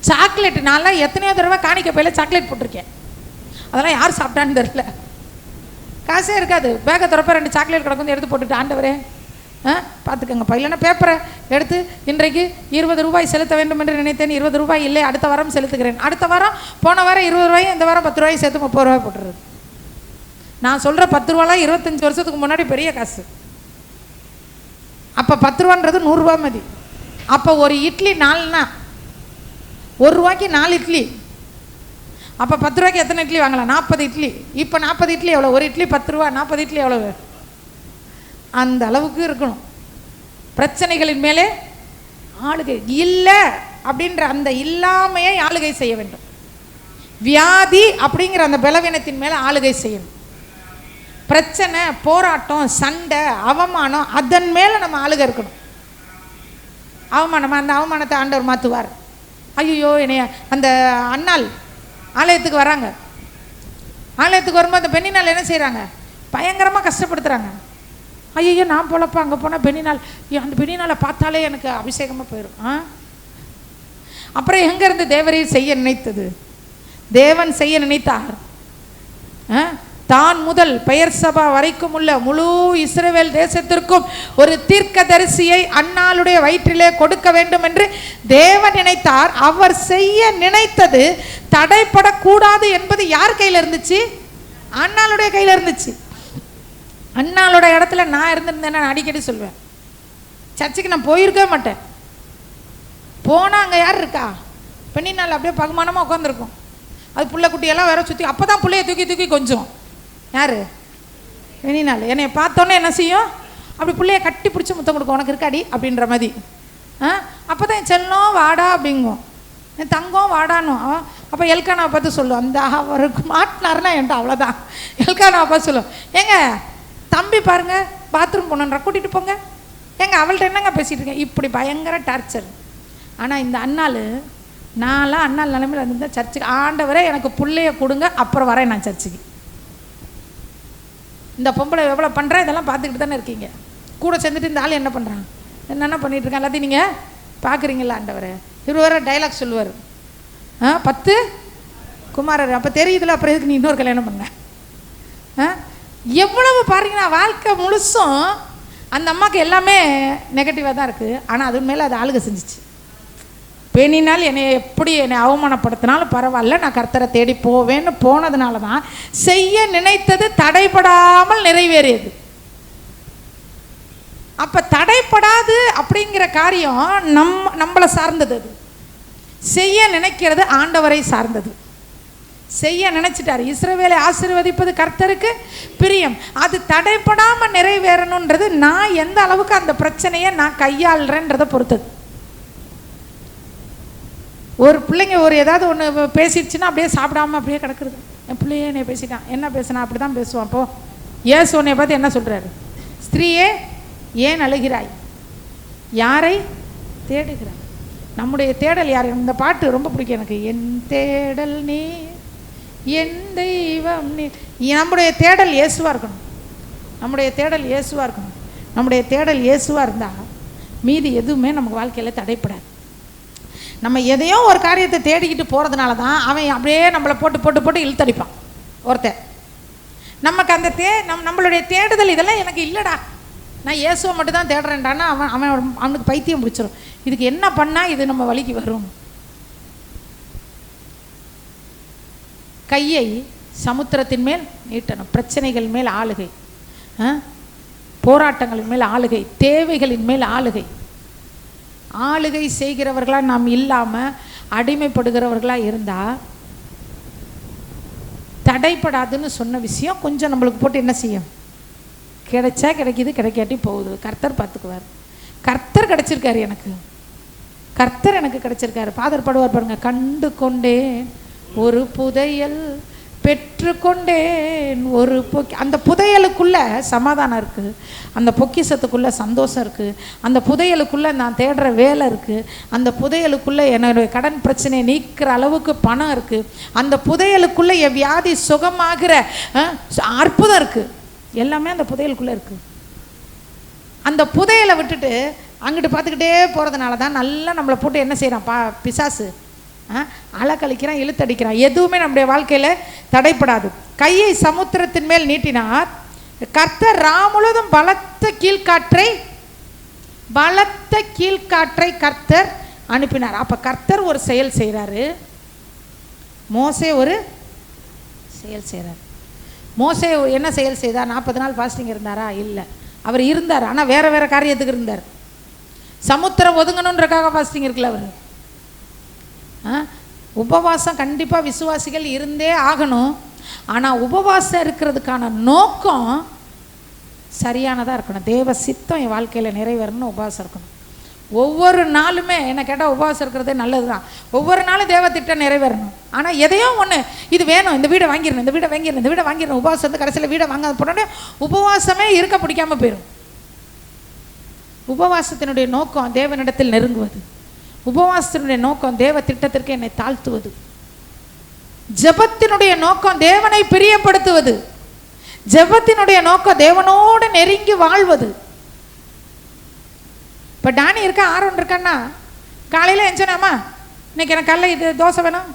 சாக்லேட், நான்லாம் எத்தனையோ தடவை காணிக்க பையில சாக்லேட் போட்டிருக்கேன், அதெல்லாம் யார் சாப்பிட்டான்னு தெரியல. காசே இருக்காது, பேக்கை திறப்ப 2 சாக்லேட் கிடக்கும், எடுத்து போட்டுட்டு ஆண்டவரே பார்த்துக்கோங்க பையிலன்னா பேப்பரை எடுத்து இன்றைக்கு 20 ரூபாய் செலுத்த வேண்டும் என்று நினைத்தேன், 20 ரூபாய் இல்லை, அடுத்த வாரம் செலுத்துகிறேன். அடுத்த வாரம், போன வாரம் 20 ரூபாய், இந்த வாரம் 10 ரூபாய் சேர்த்து 30 ரூபாய் போட்டுறது. நான் சொல்கிற 10 ரூபாலாம் 25 வருஷத்துக்கு முன்னாடி பெரிய காசு. அப்போ 10 ரூபான்றது 100 ரூபா மதி. அப்போ ஒரு இட்லி 4னா 1 ரூபாய்க்கு 4 இட்லி. அப்போ 10 ரூபாய்க்கு எத்தனை இட்லி வாங்கலாம்? 40 இட்லி. இப்போ 40 இட்லி எவ்வளோ? ஒரு இட்லி 10 ரூபா, 40 இட்லி எவ்வளவு? அந்த அளவுக்கு இருக்கணும். பிரச்சனைகளின் மேலே ஆளுகை இல்லை அப்படின்ற அந்த இல்லாமையை ஆளுகை செய்ய வேண்டும். வியாதி அப்படிங்கிற அந்த பலவீனத்தின் மேலே ஆளுகை செய்யணும். பிரச்சனை, போராட்டம், சண்டை, அவமானம், அதன் மேலே நம்ம ஆளுகை இருக்கணும். அவமானம், அந்த அவமானத்தை ஆண்டவர் மாற்றுவார். ஐயோ என்னைய அந்த அண்ணாள் ஆலயத்துக்கு வராங்க. ஆலயத்துக்கு வரும்போது அந்த பெண்ணினால் என்ன செய்கிறாங்க? பயங்கரமாக கஷ்டப்படுத்துகிறாங்க. ஐயோ நான் போலப்பா, அங்கே போனால் பெண்ணினால், அந்த பெண்ணினாலை பார்த்தாலே எனக்கு அபிஷேகமாக போயிடும். அப்புறம் எங்கேருந்து தேவரை செய்ய நினைத்தது? தேவன் செய்ய நினைத்தார். தான் முதல் பெயர்சபா வரைக்கும் உள்ள முழு இஸ்ரவேல் தேசத்திற்கும் ஒரு தீர்க்கதரிசியை அன்னாளுடைய வயிற்றிலே கொடுக்க வேண்டும் என்று தேவன் நினைத்தார். அவர் செய்ய நினைத்தது தடைப்படக்கூடாது என்பது யார் கையில் இருந்துச்சு? அன்னாளுடைய கையில் இருந்துச்சு. அன்னாளோட இடத்துல நான் இருந்திருந்தேன்னா நான் அடிக்கடி சொல்வேன், சர்ச்சுக்கு நான் போயிருக்கவே மாட்டேன். போனால் அங்கே யார் இருக்கா? பெண்ணினால் அப்படியே பகுமானமாக உட்காந்துருக்கும். அது பிள்ளை குட்டியெல்லாம் வேற சுற்றி, அப்போ தான் பிள்ளைய தூக்கி தூக்கி கொஞ்சம் யார்? பெண்ணினால் என்னை பார்த்தோன்னே என்ன செய்யும்? அப்படி பிள்ளைய கட்டி பிடிச்சி முத்தம் கொடுக்கும், உனக்கு இருக்காடி அப்படின்ற மாதிரி. அப்போ தான் என் செல்லம் வாடா அப்படிங்கும், என் தங்கம் வாடானும். அப்போ எல்கானாவை பார்த்து சொல்லுவோம், அந்த அவருக்கு மாட்டினாருன்னா என்கிட்ட அவ்வளோதான். எல்கானாவை பார்த்து சொல்லுவோம், ஏங்க தம்பி பாருங்க பாத்ரூம் போனோன்ற கூட்டிகிட்டு போங்க, ஏங்க அவள்கிட்ட என்னங்க பேசிகிட்டு இருக்கேன், இப்படி பயங்கர டார்ச்சர். ஆனால் இந்த அண்ணாள், நான்லாம் அண்ணாள் நிலைமையில் இருந்திருந்தேன் சர்ச்சுக்கு, ஆண்டவரே எனக்கு பிள்ளைய கொடுங்க அப்புறம் வரேன் நான் சர்ச்சுக்கு. இந்த பொம்பளை எவ்வளோ பண்ணுறேன் இதெல்லாம் பார்த்துக்கிட்டு தானே இருக்கீங்க. கூட சேர்ந்துட்டு இந்த ஆள் என்ன பண்ணுறான், என்னென்ன பண்ணிகிட்டு இருக்கேன் எல்லாத்தையும் நீங்கள் பார்க்குறீங்களா ஆண்டவரே. இவர் வேறு டைலாக் சொல்லுவார், 10 குமாரர். அப்போ தெரியுதுல, அப்புறம் எதுக்கு நீ இன்னொரு கல்யாணம் பண்ண? எவ்வளவு பாருங்கன்னா வாழ்க்கை முழுசும் அந்த அம்மாவுக்கு எல்லாமே நெகட்டிவாக தான் இருக்குது. ஆனால் அது மேலே அது ஆளுக செஞ்சிச்சு. பெண்ணினால் என்னை அவமானப்படுத்தினாலும் பரவாயில்ல, நான் கர்த்தரை தேடி போவேன்னு போனதுனால தான் செய்ய நினைத்தது தடைபடாமல் நிறைவேறியது. அப்போ தடைப்படாது அப்படிங்கிற காரியம் நம்மளை சார்ந்தது. அது செய்ய நினைக்கிறது ஆண்டவரை சார்ந்தது. செய்ய நினைச்சிட்டார். இஸ்ரவேலை ஆசீர்வதிப்பது கர்த்தருக்கு பிரியம். அது தடைப்படாமல் நிறைவேறணுன்றது நான் எந்த அளவுக்கு அந்த பிரச்சனையை நான் கையாளுறேன்றதை பொறுத்தது. ஒரு பிள்ளைங்க ஒரு ஏதாவது ஒன்று பேசிடுச்சுன்னா அப்படியே சாப்பிடாம அப்படியே கிடக்குறது. என் பிள்ளையே என்னை பேசிட்டான், என்ன பேசினா அப்படி தான் பேசுவான். அப்போ ஏசு உன்னை பார்த்து என்ன சொல்கிறாரு? ஸ்திரீயே ஏன் அழுகிறாய், யாரை தேடுகிறாய்? நம்முடைய தேடல் யார்? இந்த பாட்டு ரொம்ப பிடிக்கும் எனக்கு. என் தேடல் நீ, என் தெய்வம் நீ. நம்முடைய தேடல் இயேசுவாக இருக்கணும். நம்முடைய தேடல் இயேசுவாக இருக்கணும். நம்முடைய தேடல் இயேசுவாக இருந்தால் மீதி எதுவுமே நமக்கு வாழ்க்கையில் தடைப்படாது. நம்ம எதையோ ஒரு காரியத்தை தேடிக்கிட்டு போகிறதுனால தான் அவன் அப்படியே நம்மளை போட்டு போட்டு போட்டு இழுத்தடிப்பான் ஒருத்தன். நமக்கு அந்த நம்மளுடைய தேடுதல் இதெல்லாம் எனக்கு இல்லைடா, நான் இயேசுவை மட்டும் தான் தேடுறேன்டான்னா அவனுக்கு பைத்தியம் பிடிச்சிரும். இதுக்கு என்ன பண்ணால் இது நம்ம வழிக்கு வரும்? கையை சமுத்திரத்தின் மேல் நீட்டணும். பிரச்சனைகள் மேல் ஆளுகை, போராட்டங்களின் மேல் ஆளுகை, தேவைகளின் மேல் ஆளுகை. ஆளுகை செய்கிறவர்களாக நாம் இல்லாமல் அடிமைப்படுகிறவர்களாக இருந்தால் தடைப்படாதுன்னு சொன்ன விஷயம் கொஞ்சம் நம்மளுக்கு போட்டு என்ன செய்யும்? கிடைச்சா கிடைக்கிது, கிடைக்காட்டி போகுது. கர்த்தர் பார்த்துக்குவார். கர்த்தர் கிடைச்சிருக்காரு எனக்கு, கர்த்தர் எனக்கு கிடைச்சிருக்காரு. ஃபாதர் பாடுவார் பாருங்க, கண்டு கொண்டேன் ஒரு புதையல், பெற்றுக்கொண்டேன் ஒரு அந்த புதையலுக்குள்ளே சமாதானம் இருக்குது, அந்த பொக்கிஷத்துக்குள்ளே சந்தோஷம் இருக்குது, அந்த புதையலுக்குள்ளே நான் தேடுற வேலை இருக்குது, அந்த புதையலுக்குள்ளே என்னுடைய கடன் பிரச்சனையை நீக்கிற அளவுக்கு பணம் இருக்குது, அந்த புதையலுக்குள்ளே என் வியாதி சுகமாகிற அற்புதம் இருக்குது. எல்லாமே அந்த புதையலுக்குள்ளே இருக்குது. அந்த புதையலை விட்டுட்டு அங்கிட்டு பார்த்துக்கிட்டே போகிறதுனால தான் நல்லா நம்மளை போட்டு என்ன செய்கிறான் பிசாசு? அலக்கழிக்கிறான், இழுத்தடிக்கிறான். எதுவுமே நம்முடைய வாழ்க்கையில் தடைப்படாது. கையை சமுத்திரத்தின் மேல் நீட்டினார். கர்த்தர் முழுவதும் பலத்த கீழ்காற்றை கர்த்தர் அனுப்பினார். அப்போ கர்த்தர் ஒரு செயல் செய்கிறாரு, மோசே ஒரு செயல் செய்கிறார். மோசே என்ன செயல் செய்தார்? 40 நாள் ஃபாஸ்டிங் இருந்தாரா? இல்லை, அவர் இருந்தார், ஆனால் வேறு வேறு காரியத்துக்கு இருந்தார். சமுத்திரம் ஒதுங்கணுன்றக்காக ஃபாஸ்டிங் இருக்குல்ல அவர். உபவாசம் கண்டிப்பாக விசுவாசிகள் இருந்தே ஆகணும். ஆனால் உபவாசம் இருக்கிறதுக்கான நோக்கம் சரியானதாக இருக்கணும். தேவ சித்தம் என் வாழ்க்கையில் நிறைவேறணும்னு உபவாசம் இருக்கணும். ஒவ்வொரு நாளுமே என்ன கேட்டால் உபவாசம் இருக்கிறதே நல்லது தான். ஒவ்வொரு நாளும் தேவ திட்டம் நிறைவேறணும். ஆனால் எதையோ ஒன்று இது வேணும், இந்த வீடை வாங்கிடணும், இந்த வீடை வாங்கிடணும், இந்த வீடை வாங்கிடணும். உபவாசம் வந்து கடைசியில் வீடை வாங்காத போனோடனே உபவாசமே இருக்க பிடிக்காமல் போயிடும். உபவாசத்தினுடைய நோக்கம் தேவனிடத்தில் நெருங்குவது. உபவாசத்தினுடைய நோக்கம் தேவ திட்டத்திற்கு என்னை தாழ்த்துவது. ஜெபத்தினுடைய நோக்கம் தேவனை பிரியப்படுத்துவது. ஜெபத்தினுடைய நோக்கம் தேவனோடு நெருங்கி வாழ்வது. இப்போ டானி இருக்கா, ஆரோன் இருக்கான்னா காலையில் எஞ்சனாமா இன்னைக்கு எனக்கு காலைல இது தோசை வேணும்,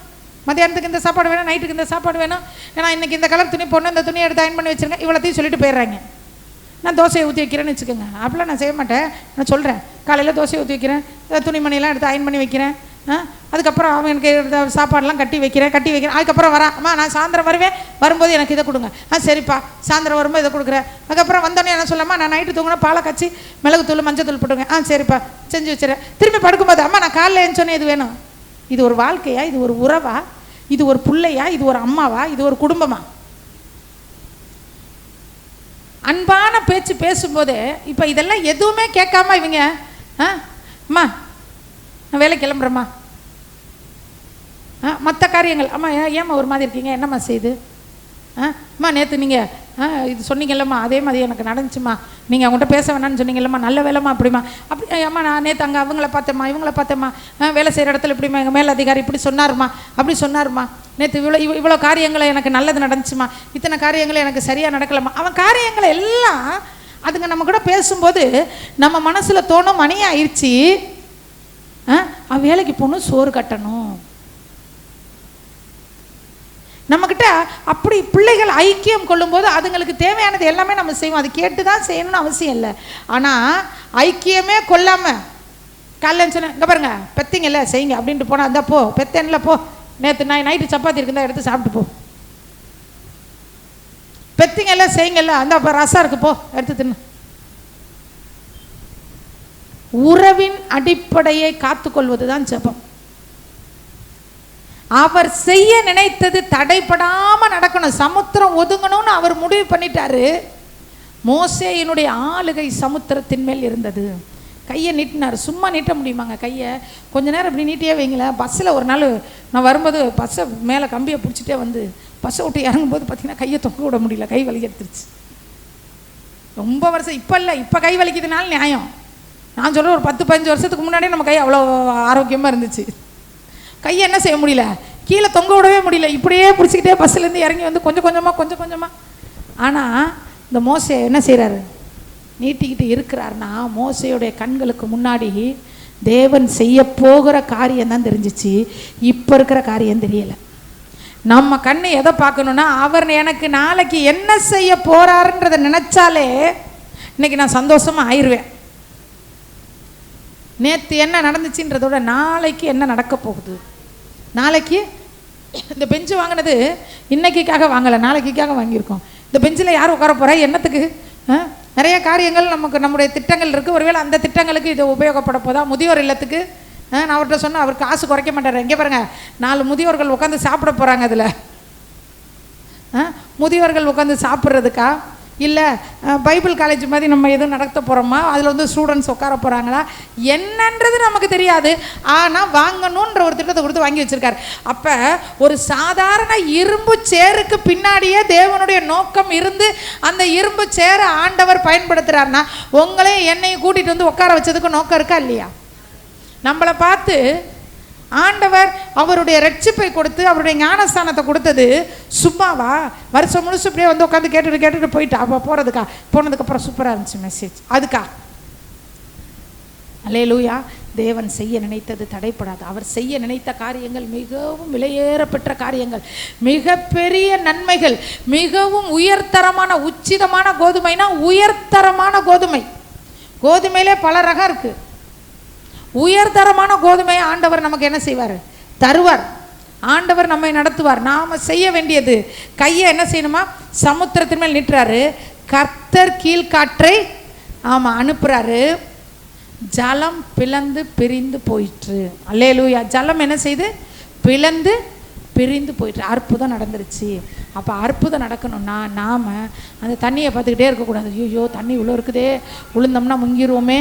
மத்தியானத்துக்கு இந்த சாப்பாடு வேணும், நைட்டுக்கு இந்த சாப்பாடு வேணும், ஏன்னா இன்றைக்கி இந்த கலர் துணி போடணும், இந்த துணியை எடுத்து அயன் பண்ணி வச்சுருங்க, இவ்வளோத்தையும் சொல்லிட்டு போயிடுறாங்க. நான் தோசையை ஊற்றி வைக்கிறேன்னு வச்சுக்கோங்க, அப்படிலாம் நான் செய்ய மாட்டேன். நான் சொல்கிறேன், காலையில் தோசையை ஊற்றி வைக்கிறேன், துணிமணியெல்லாம் எடுத்து அயன் பண்ணி வைக்கிறேன், அதுக்கப்புறம் அவன் எனக்கு சாப்பாடெல்லாம் கட்டி வைக்கிறேன். அதுக்கப்புறம் வரேன், அம்மா நான் சாயந்தரம் வருவேன், வரும்போது எனக்கு இதை கொடுங்க. சரிப்பா, சாயந்தரம் வரும்போது இதை கொடுக்குறேன். அதுக்கப்புறம் வந்தோடனே என்ன சொல்லாமா, நான் நைட்டு தூங்கினா பாலை காய்ச்சி மிளகுத்தூள் மஞ்சத்தூள் போட்டுங்க. சரிப்பா செஞ்சு வச்சுறேன். திரும்பி படுக்கும்போது, அம்மா நான் காலையில் எழுந்தோன்னே இது வேணும். இது ஒரு வாழ்க்கையா? இது ஒரு உறவா? இது ஒரு பிள்ளையா? இது ஒரு அம்மாவா? இது ஒரு குடும்பமா? அன்பான பேச்சு பேசும்போது இப்போ இதெல்லாம் எதுவுமே கேட்காம இவங்க, அம்மா நான் வேலை கிளம்புறேம்மா, மற்ற காரியங்கள், அம்மா ஏம்மா ஒரு மாதிரி இருக்கீங்க, என்னம்மா செய்யுது, அம்மா நேற்று நீங்கள் இது சொன்னீங்கல்லம்மா, அதே மாதிரி எனக்கு நடந்துச்சுமா, நீங்கள் அவங்கள்ட்ட பேச வேணான்னு சொன்னீங்கல்லம்மா, நல்ல வேலைம்மா அப்படிமா, அப்படி அம்மா நான் நேற்று அங்கே அவங்கள பார்த்தேம்மா, இவங்கள பார்த்தேம்மா, வேலை செய்கிற இடத்துல இப்படிமா, எங்கள் மேல் அதிகாரி இப்படி சொன்னாருமா, அப்படி சொன்னாருமா, நேற்று இவ்வளோ காரியங்களை எனக்கு நல்லது நடந்துச்சுமா, இத்தனை காரியங்களை எனக்கு சரியாக நடக்கலம்மா. அவன் காரியங்களை எல்லாம் அதுங்க நம்ம கூட பேசும்போது நம்ம மனசில் தோணும், மணி ஆயிடுச்சு, அவன் வேலைக்கு போகணும், சோறு கட்டணும். நம்மக்கிட்ட அப்படி பிள்ளைகள் ஐக்கியம் கொள்ளும்போது அதுங்களுக்கு தேவையானது எல்லாமே நம்ம செய்வோம். அது கேட்டு தான் செய்யணும்னு அவசியம் இல்லை. ஆனால் ஐக்கியமே கொள்ளாமல் காலையில் சொன்னேன், இங்கே பாருங்க பெத்திங்கல்ல செய்யுங்க அப்படின்ட்டு போனால், அந்த போ பெத்தேன்ல போ, நேற்று நைட்டு சப்பாத்தி இருக்குதா எடுத்து சாப்பிட்டு போ, பெத்திங்கல்ல செய்யுங்கல்ல, அந்த ரசம் இருக்கு போ எடுத்து தின்னு. உறவின் அடிப்படையை காத்துக்கொள்வது தான் ஜெபம். அவர் செய்ய நினைத்தது தடைப்படாம நடக்கணும். சமுத்திரம் ஒதுங்கணும்னு அவர் முடிவு பண்ணிட்டாரு. மோசேயினுடைய ஆளுகை சமுத்திரத்தின் மேல் இருந்தது. கையை நீட்டினார். சும்மா நீட்ட முடியுமாங்க கையை? கொஞ்ச நேரம் இப்படி நீட்டியே வைங்களேன். பஸ்ஸில் ஒரு நாள் நான் வரும்போது பஸ்ஸை மேலே கம்பியை பிடிச்சிட்டே வந்து பஸ்ஸை விட்டு இறங்கும்போது பார்த்தீங்கன்னா கையை தொங்க விட முடியல, கை வலி எடுத்துருச்சு. ரொம்ப வருஷம் இப்போ இல்லை, இப்போ கை வலிக்குதுனால நியாயம். நான் சொல்கிறேன் ஒரு 10-15 வருஷத்துக்கு முன்னாடியே நம்ம கை அவ்வளோ ஆரோக்கியமாக இருந்துச்சு. கையை என்ன செய்ய முடியல, கீழே தொங்க விடவே முடியல, இப்படியே பிடிச்சிக்கிட்டே பஸ்ஸுலேருந்து இறங்கி வந்து கொஞ்சம் கொஞ்சமாக. ஆனால் இந்த மோசே என்ன செய்கிறாரு, நீட்டிக்கிட்டு இருக்கிறாருன்னா மோசையுடைய கண்களுக்கு முன்னாடி தேவன் செய்ய போகிற காரியம் தான் தெரிஞ்சிச்சு, இப்போ இருக்கிற காரியம் தெரியலை. நம்ம கண்ணு எதை பார்க்கணுன்னா, அவர் எனக்கு நாளைக்கு என்ன செய்ய போறாருன்றதை நினைச்சாலே இன்னைக்கு நான் சந்தோஷமா ஆயிடுவேன். நேற்று என்ன நடந்துச்சுன்றதோட நாளைக்கு என்ன நடக்க போகுது. நாளைக்கு இந்த பெஞ்சு வாங்கினது இன்னைக்காக வாங்கலை, நாளைக்காக வாங்கியிருக்கோம். இந்த பெஞ்சில் யார் உட்கார போகிறா, என்னத்துக்கு? நிறைய காரியங்கள் நமக்கு நம்முடைய திட்டங்கள் இருக்குது. ஒருவேளை அந்த திட்டங்களுக்கு இது உபயோகப்பட போதா? முதியோர் இல்லத்துக்கு நான் அவர்கிட்ட சொன்னேன், அவர் காசு குறைக்க மாட்டார். எங்கே பாருங்கள், 4 முதியோர்கள் உட்காந்து சாப்பிட போகிறாங்க. அதில் முதியோர்கள் உட்காந்து சாப்பிட்றதுக்கா, இல்லை பைபிள் காலேஜ் மாதிரி நம்ம எதுவும் நடத்த போகிறோமா, அதில் வந்து ஸ்டூடெண்ட்ஸ் உட்கார போகிறாங்களா என்னன்றது நமக்கு தெரியாது. ஆனால் வாங்கணுன்ற ஒரு திட்டத்தை கொடுத்து வாங்கி வச்சுருக்காரு. அப்போ ஒரு சாதாரண இரும்பு சேருக்கு பின்னாடியே தேவனுடைய நோக்கம் இருந்து அந்த இரும்பு சேரை ஆண்டவர் பயன்படுத்துகிறாருன்னா உங்களையும் என்னையும் கூட்டிகிட்டு வந்து உட்கார வச்சதுக்கு நோக்கம் இருக்கா இல்லையா? நம்மளை பார்த்து ஆண்டவர் அவருடைய ரட்சிப்பை கொடுத்து அவருடைய ஞானஸ்தானத்தை கொடுத்தது சும்மாவா? வருஷம் முழுசு இப்படியே வந்து உட்காந்து கேட்டுட்டு போயிட்டா? அப்போ போனதுக்கப்புறம் சூப்பராக இருந்துச்சு மெசேஜ், அதுக்கா? அல்லேலூயா. தேவன் செய்ய நினைத்தது தடைப்படாது. அவர் செய்ய நினைத்த காரியங்கள் மிகவும் விலையேறப்பெற்ற காரியங்கள், மிகப்பெரிய நன்மைகள், மிகவும் உயர்தரமான உச்சிதமான கோதுமைனா உயர்தரமான கோதுமையிலே பல ரகம் இருக்குது. உயர்தரமான கோதுமையை ஆண்டவர் நமக்கு என்ன செய்வார்? தருவார். ஆண்டவர் நம்மை நடத்துவார். நாம் செய்ய வேண்டியது கையை என்ன செய்யணுமா? சமுத்திரத்தின் மேல் நீட்டுறாரு. கர்த்தர் கீழ்காற்றை அனுப்புறாரு. ஜலம் பிளந்து பிரிந்து போயிற்று. அல்லேலூயா. ஜலம் என்ன செய்து? பிளந்து பிரிந்து போயிட்டு அற்புதம் நடந்துருச்சு. அப்போ அற்புதம் நடக்கணும்னா நாம் அந்த தண்ணியை பார்த்துக்கிட்டே இருக்கக்கூடாது. ஐயோ தண்ணி இவ்வளோ இருக்குதே, விழுந்தோம்னா முங்கிடுவோமே,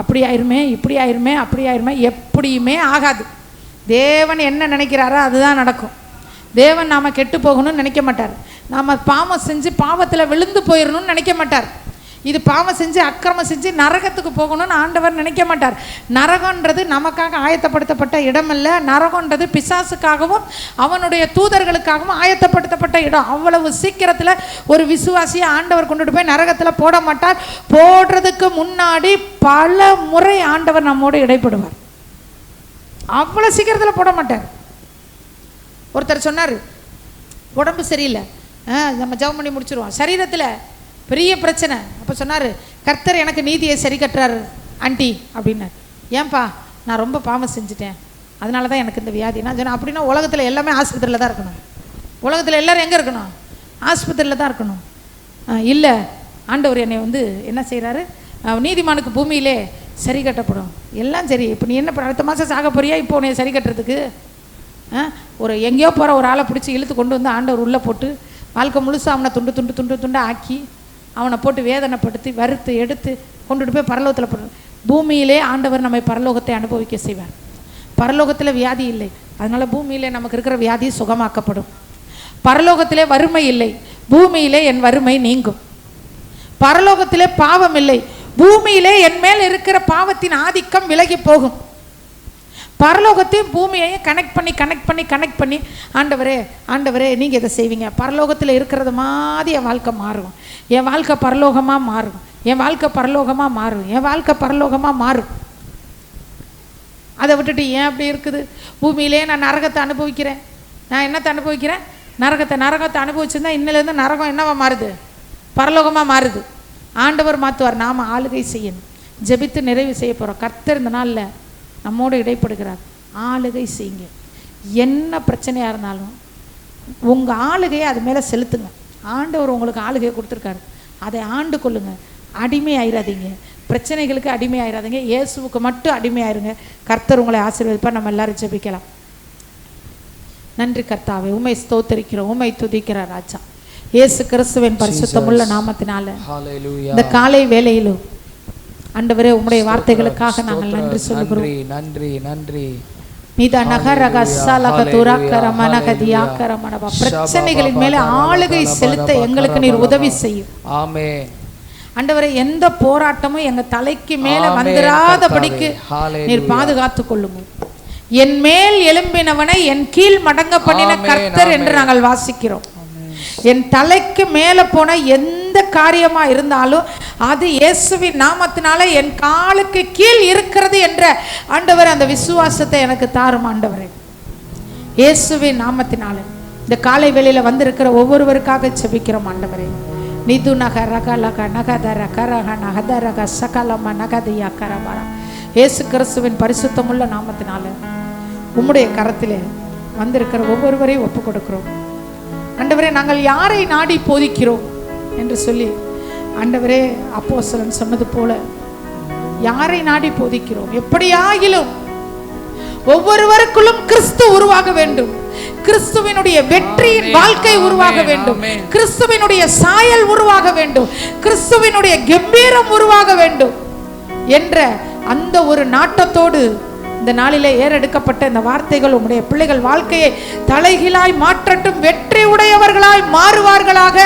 அப்படி ஆயிருமே, இப்படி ஆயிருமே, அப்படி ஆயிருமே. எப்படியுமே ஆகாது. தேவன் என்ன நினைக்கிறாரோ அதுதான் நடக்கும். தேவன் நாம் கெட்டு போகணும்னு நினைக்க மாட்டார். நாம் பாவம் செஞ்சு பாவத்தில் விழுந்து போயிடணும்னு நினைக்க மாட்டார். இது பாவம் செஞ்சு அக்கிரமம் செஞ்சு நரகத்துக்கு போகணும்னு ஆண்டவர் நினைக்க மாட்டார். நரகன்றது நமக்காக ஆயத்தப்படுத்தப்பட்ட இடம் அல்ல. நரகன்றது பிசாசுக்காகவும் அவனுடைய தூதர்களுக்காகவும் ஆயத்தப்படுத்தப்பட்ட இடம். அவ்வளவு சீக்கிரத்தில் ஒரு விசுவாசியை ஆண்டவர் கொண்டுட்டு போய் நரகத்தில் போட மாட்டார். போடுறதுக்கு முன்னாடி பல முறை ஆண்டவர் நம்மோடு இடைப்படுவார். அவ்வளோ சீக்கிரத்தில் போட மாட்டார். ஒருத்தர் சொன்னார், உடம்பு சரியில்லை, நம்ம ஜெபம் பண்ணி முடிச்சிருவோம், சரீரத்தில் பெரிய பிரச்சனை. அப்போ சொன்னார், கர்த்தர் எனக்கு நீதியை சரி கட்டுறாரு ஆண்டி அப்படின்னார். ஏன்பா? நான் ரொம்ப பாவம் செஞ்சுட்டேன், அதனால தான் எனக்கு இந்த வியாதி. நான் சொன்னேன், அப்படின்னா உலகத்தில் எல்லாமே ஆஸ்பத்திரியில் தான் இருக்கணும். உலகத்தில் எல்லோரும் எங்கே இருக்கணும்? ஆஸ்பத்திரியில் தான் இருக்கணும். இல்லை, ஆண்டவர் என்னை வந்து என்ன செய்கிறாரு, நீதிமானுக்கு பூமியிலே சரி கட்டப்படும். எல்லாம் சரி. இப்போ நீ என்ன அடுத்த மாதம் சாக போறியா? இப்போ உன்னை சரி கட்டுறதுக்கு ஒரு எங்கேயோ போகிற ஒரு ஆளை பிடிச்சி இழுத்து கொண்டு வந்து ஆண்டவர் உள்ளே போட்டு வாழ்க்கை முழுசாக அவனை துண்டு துண்டு துண்டு துண்டாக ஆக்கி அவனை போட்டு வேதனைப்படுத்தி வறுத்து எடுத்து கொண்டுட்டு போய் பரலோகத்தில் போடுற. பூமியிலே ஆண்டவர் நம்மை பரலோகத்தை அனுபவிக்க செய்வார். பரலோகத்தில் வியாதி இல்லை, அதனால் பூமியிலே நமக்கு இருக்கிற வியாதி சுகமாக்கப்படும். பரலோகத்திலே வறுமை இல்லை, பூமியிலே என் வறுமை நீங்கும். பரலோகத்திலே பாவம் இல்லை, பூமியிலே என் மேல் இருக்கிற பாவத்தின் ஆதிக்கம் விலகி போகும். பரலோகத்தையும் பூமியையும் கனெக்ட் பண்ணி ஆண்டவரே நீங்கள் இதை செய்வீங்க. பரலோகத்தில் இருக்கிறது மாதிரி என் வாழ்க்கை மாறும், என் வாழ்க்கை பரலோகமாக மாறும், என் வாழ்க்கை பரலோகமாக மாறும், என் வாழ்க்கை பரலோகமாக மாறும். அதை விட்டுட்டு ஏன் அப்படி இருக்குது? பூமியிலே நான் நரகத்தை அனுபவிக்கிறேன். நான் என்னத்தை அனுபவிக்கிறேன்? நரகத்தை அனுபவிச்சிருந்தா இன்னிலேருந்து நரகம் என்னவா மாறுது? பரலோகமாக மாறுது. ஆண்டவர் மாற்றுவார். நாம் ஆளுகை செய்யணும், ஜெபித்து நிறைவு செய்ய போகிறோம். கர்த்தர் இந்த நாளில் நம்மோடு இடைப்படுகிறார். ஆளுகை செய்யுங்க. என்ன பிரச்சனையாக இருந்தாலும் உங்கள் ஆளுகையை அது மேலே செலுத்துங்க. ஆண்டவர் உங்களுக்கு ஆளுகையை கொடுத்துருக்காரு, அதை ஆண்டு கொள்ளுங்க. அடிமை ஆயிடாதீங்க, பிரச்சனைகளுக்கு அடிமை ஆயிடாதீங்க, இயேசுவுக்கு மட்டும் அடிமை ஆயிருங்க. கர்த்தர் உங்களை ஆசீர்வதிப்பார். நம்ம எல்லாரும் ஜெபிக்கலாம். நன்றி கர்த்தாவே, உம்மை ஸ்தோத்திரிக்கிறோம், உம்மை துதிக்கிறார் ராஜா. இயேசு கிறிஸ்துவின் பரிசுத்தமுள்ள நாமத்தினால இந்த காலை வேளையிலும் ஆண்டவரே உம்முடைய வார்த்தைகளுக்காக நாங்கள் நன்றி சொல்கிறோம்.
நன்றி நன்றி.
நீதா நகரக சலக துராக்கர மனகதியாக்கர மனபா. பிரச்சனைகளின் மேலே ஆளுகை செலுத்த எங்களுக்கு நீர் உதவி செய்யும்.
ஆமென்.
ஆண்டவரே, எந்த போராட்டமும் எங்க தலைக்கு மேல வந்துராதபடிக்கு நீர் பாதுகாத்து கொள்ளுங்க. என் மேல் எழும்பினவனை என் கீழ் மடங்க பண்ணின கர்த்தர் என்று நாங்கள் வாசிக்கிறோம். என் தலைக்கு மேல போன எந்த காரியமா இருந்தாலும் அது இயேசுவின் நாமத்தினால என் காலுக்கு கீழ் இருக்கிறது என்ற ஆண்டவர் அந்த விசுவாசத்தை எனக்கு தாரும் ஆண்டவரே. இயேசுவின் நாமத்தினால இந்த காலை வேளையில வந்திருக்கிற ஒவ்வொருவருக்காக ஜெபிக்கிறோம் ஆண்டவரே. நிது நக ரகலக நகதர கரக நகதரக சகலம நகதியா கரமர. இயேசு கிறிஸ்துவின் பரிசுத்தமுள்ள நாமத்தினால உம்முடைய கரத்திலே வந்திருக்கிற ஒவ்வொருவரையும் ஒப்பு கொடுக்கிறோம் ஆண்டவரே. நாங்கள் யாரை நாடி போதிக்கிறோம் என்று சொல்லி ஆண்டவரே அப்போஸ்தலன் சொன்னது போல யாரை நாடி போதிக்கிறோம்? எப்படியாகிலும் ஒவ்வொருவருக்குள்ளும் கிறிஸ்து உருவாக வேண்டும், கிறிஸ்துவினுடைய வெற்றியின் வாழ்க்கை உருவாக வேண்டும், கிறிஸ்துவினுடைய சாயல் உருவாக வேண்டும், கிறிஸ்துவினுடைய கம்பீரம் உருவாக வேண்டும் என்ற அந்த ஒரு நாட்டத்தோடு இந்த நாளிலே ஏறெடுக்கப்பட்ட இந்த வார்த்தைகள் உம்முடைய பிள்ளைகள் வாழ்க்கையை தலைகீழாய் மாற்றட்டும், வெற்றி உடையவர்களாய் மாறுவார்களாக.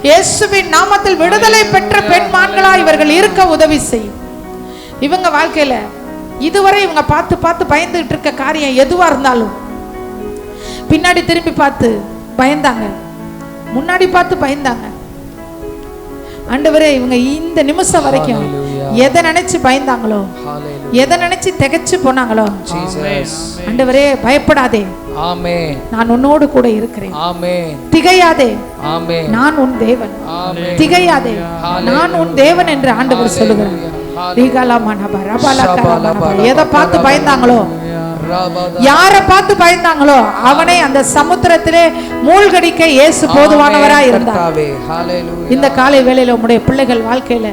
இயேசுவின் நாமத்தில் விடுதலை பெற்ற பெண்மான்களாய் இவர்கள் இருக்க உதவி செய்யும். இவங்க வாழ்க்கையில இதுவரை இவங்க பார்த்து பார்த்து பயந்துகிட்டு இருக்க காரியம் எதுவா இருந்தாலும் பின்னாடி திரும்பி பார்த்து பயந்தாங்க, முன்னாடி பார்த்து பயந்தாங்க. ஆண்டவரே, இவங்க இந்த நிமிஷம் வரைக்கும் எதை நினைச்சு பயந்தாங்களோ, எதை நினைச்சு திகைச்சு போனாங்களோ, ஆண்டவரே பயப்படாதே, ஆமென், நான் உன்னோடு கூட இருக்கிறேன், ஆமென், திகையாதே, ஆமென், நான் உன் தேவன், ஆமென், திகையாதே, நான் உன் தேவன் என்று ஆண்டவர் சொல்லுகிறார். எதை பார்த்து பயந்தாங்களோ, யாரை பார்த்து பயந்தாங்களோ அவனை அந்த சமுத்திரத்திலே மூழ்கடிக்க இயேசு போதுமானவராய் இருந்தார். இந்த காலை வேளையில உம்முடைய பிள்ளைகள் வாழ்க்கையில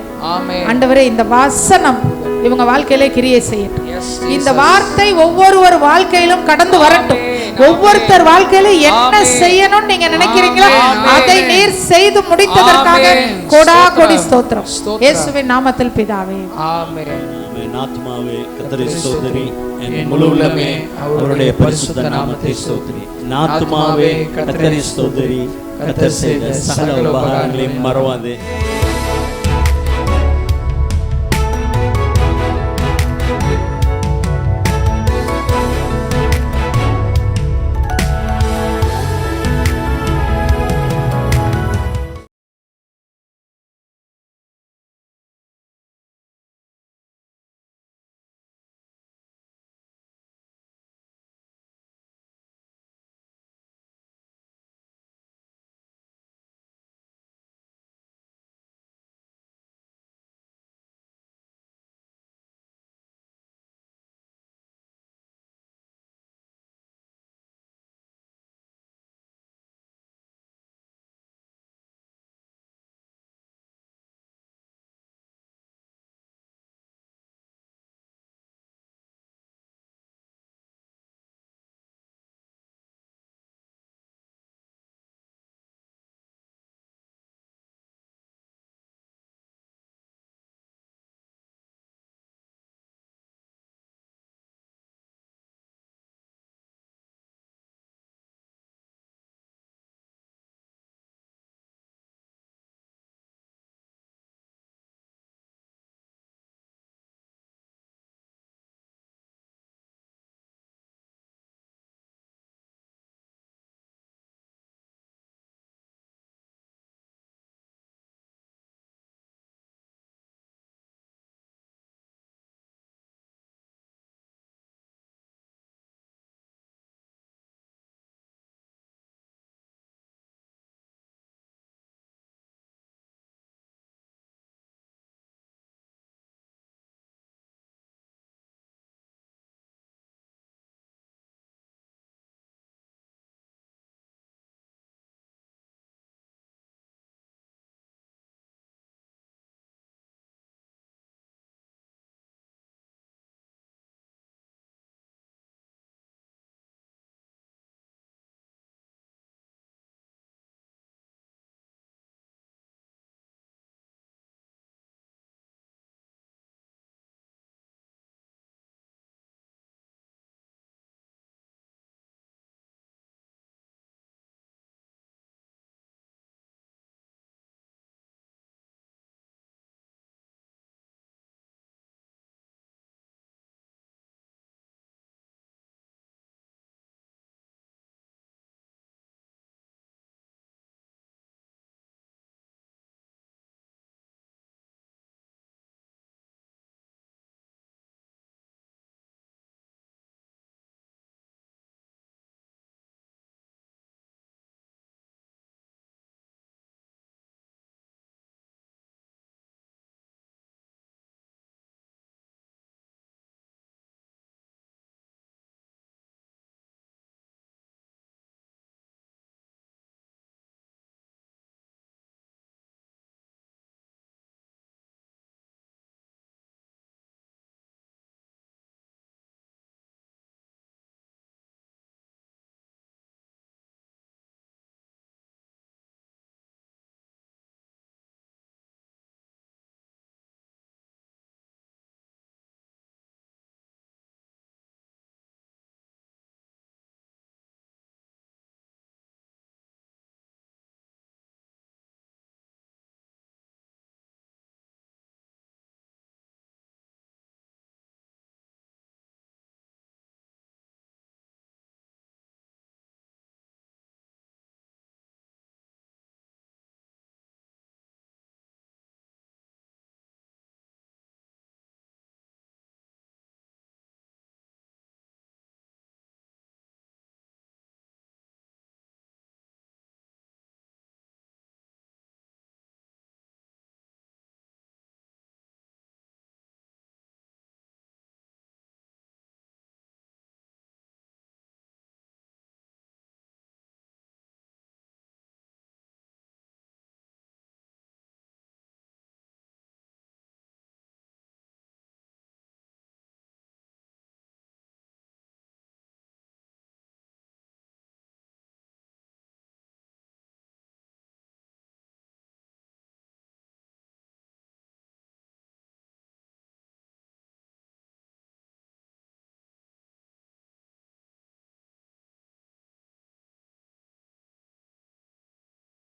ஆண்டவரே இந்த வசனம் இவங்க வாழ்க்கையிலே கிரியை செய்யட்டும். இந்த வார்த்தை ஒவ்வொருவர் வாழ்க்கையிலும் கடந்து வரட்டும். ஒவ்வொருத்தர் வாழ்க்கையில என்ன செய்யணும் நீங்க நினைக்கிறீங்களோ அதை நீர் செய்து முடித்ததற்காக கோடா கோடி ஸ்தோத்திரம். இயேசுவின் நாமத்தில் பிதாவே, ஆமென்.
ஆத்மாவே கர்த்தரை ஸ்தோத்திரி, என் முழு உள்ளமே அவருடைய பரிசுத்த நாமத்தை ஸ்தோத்திரி. ஆத்மாவே கர்த்தரை ஸ்தோத்திரி, கர்த்தர் செய்த சகல உபகாரங்களையும் மறவாதே.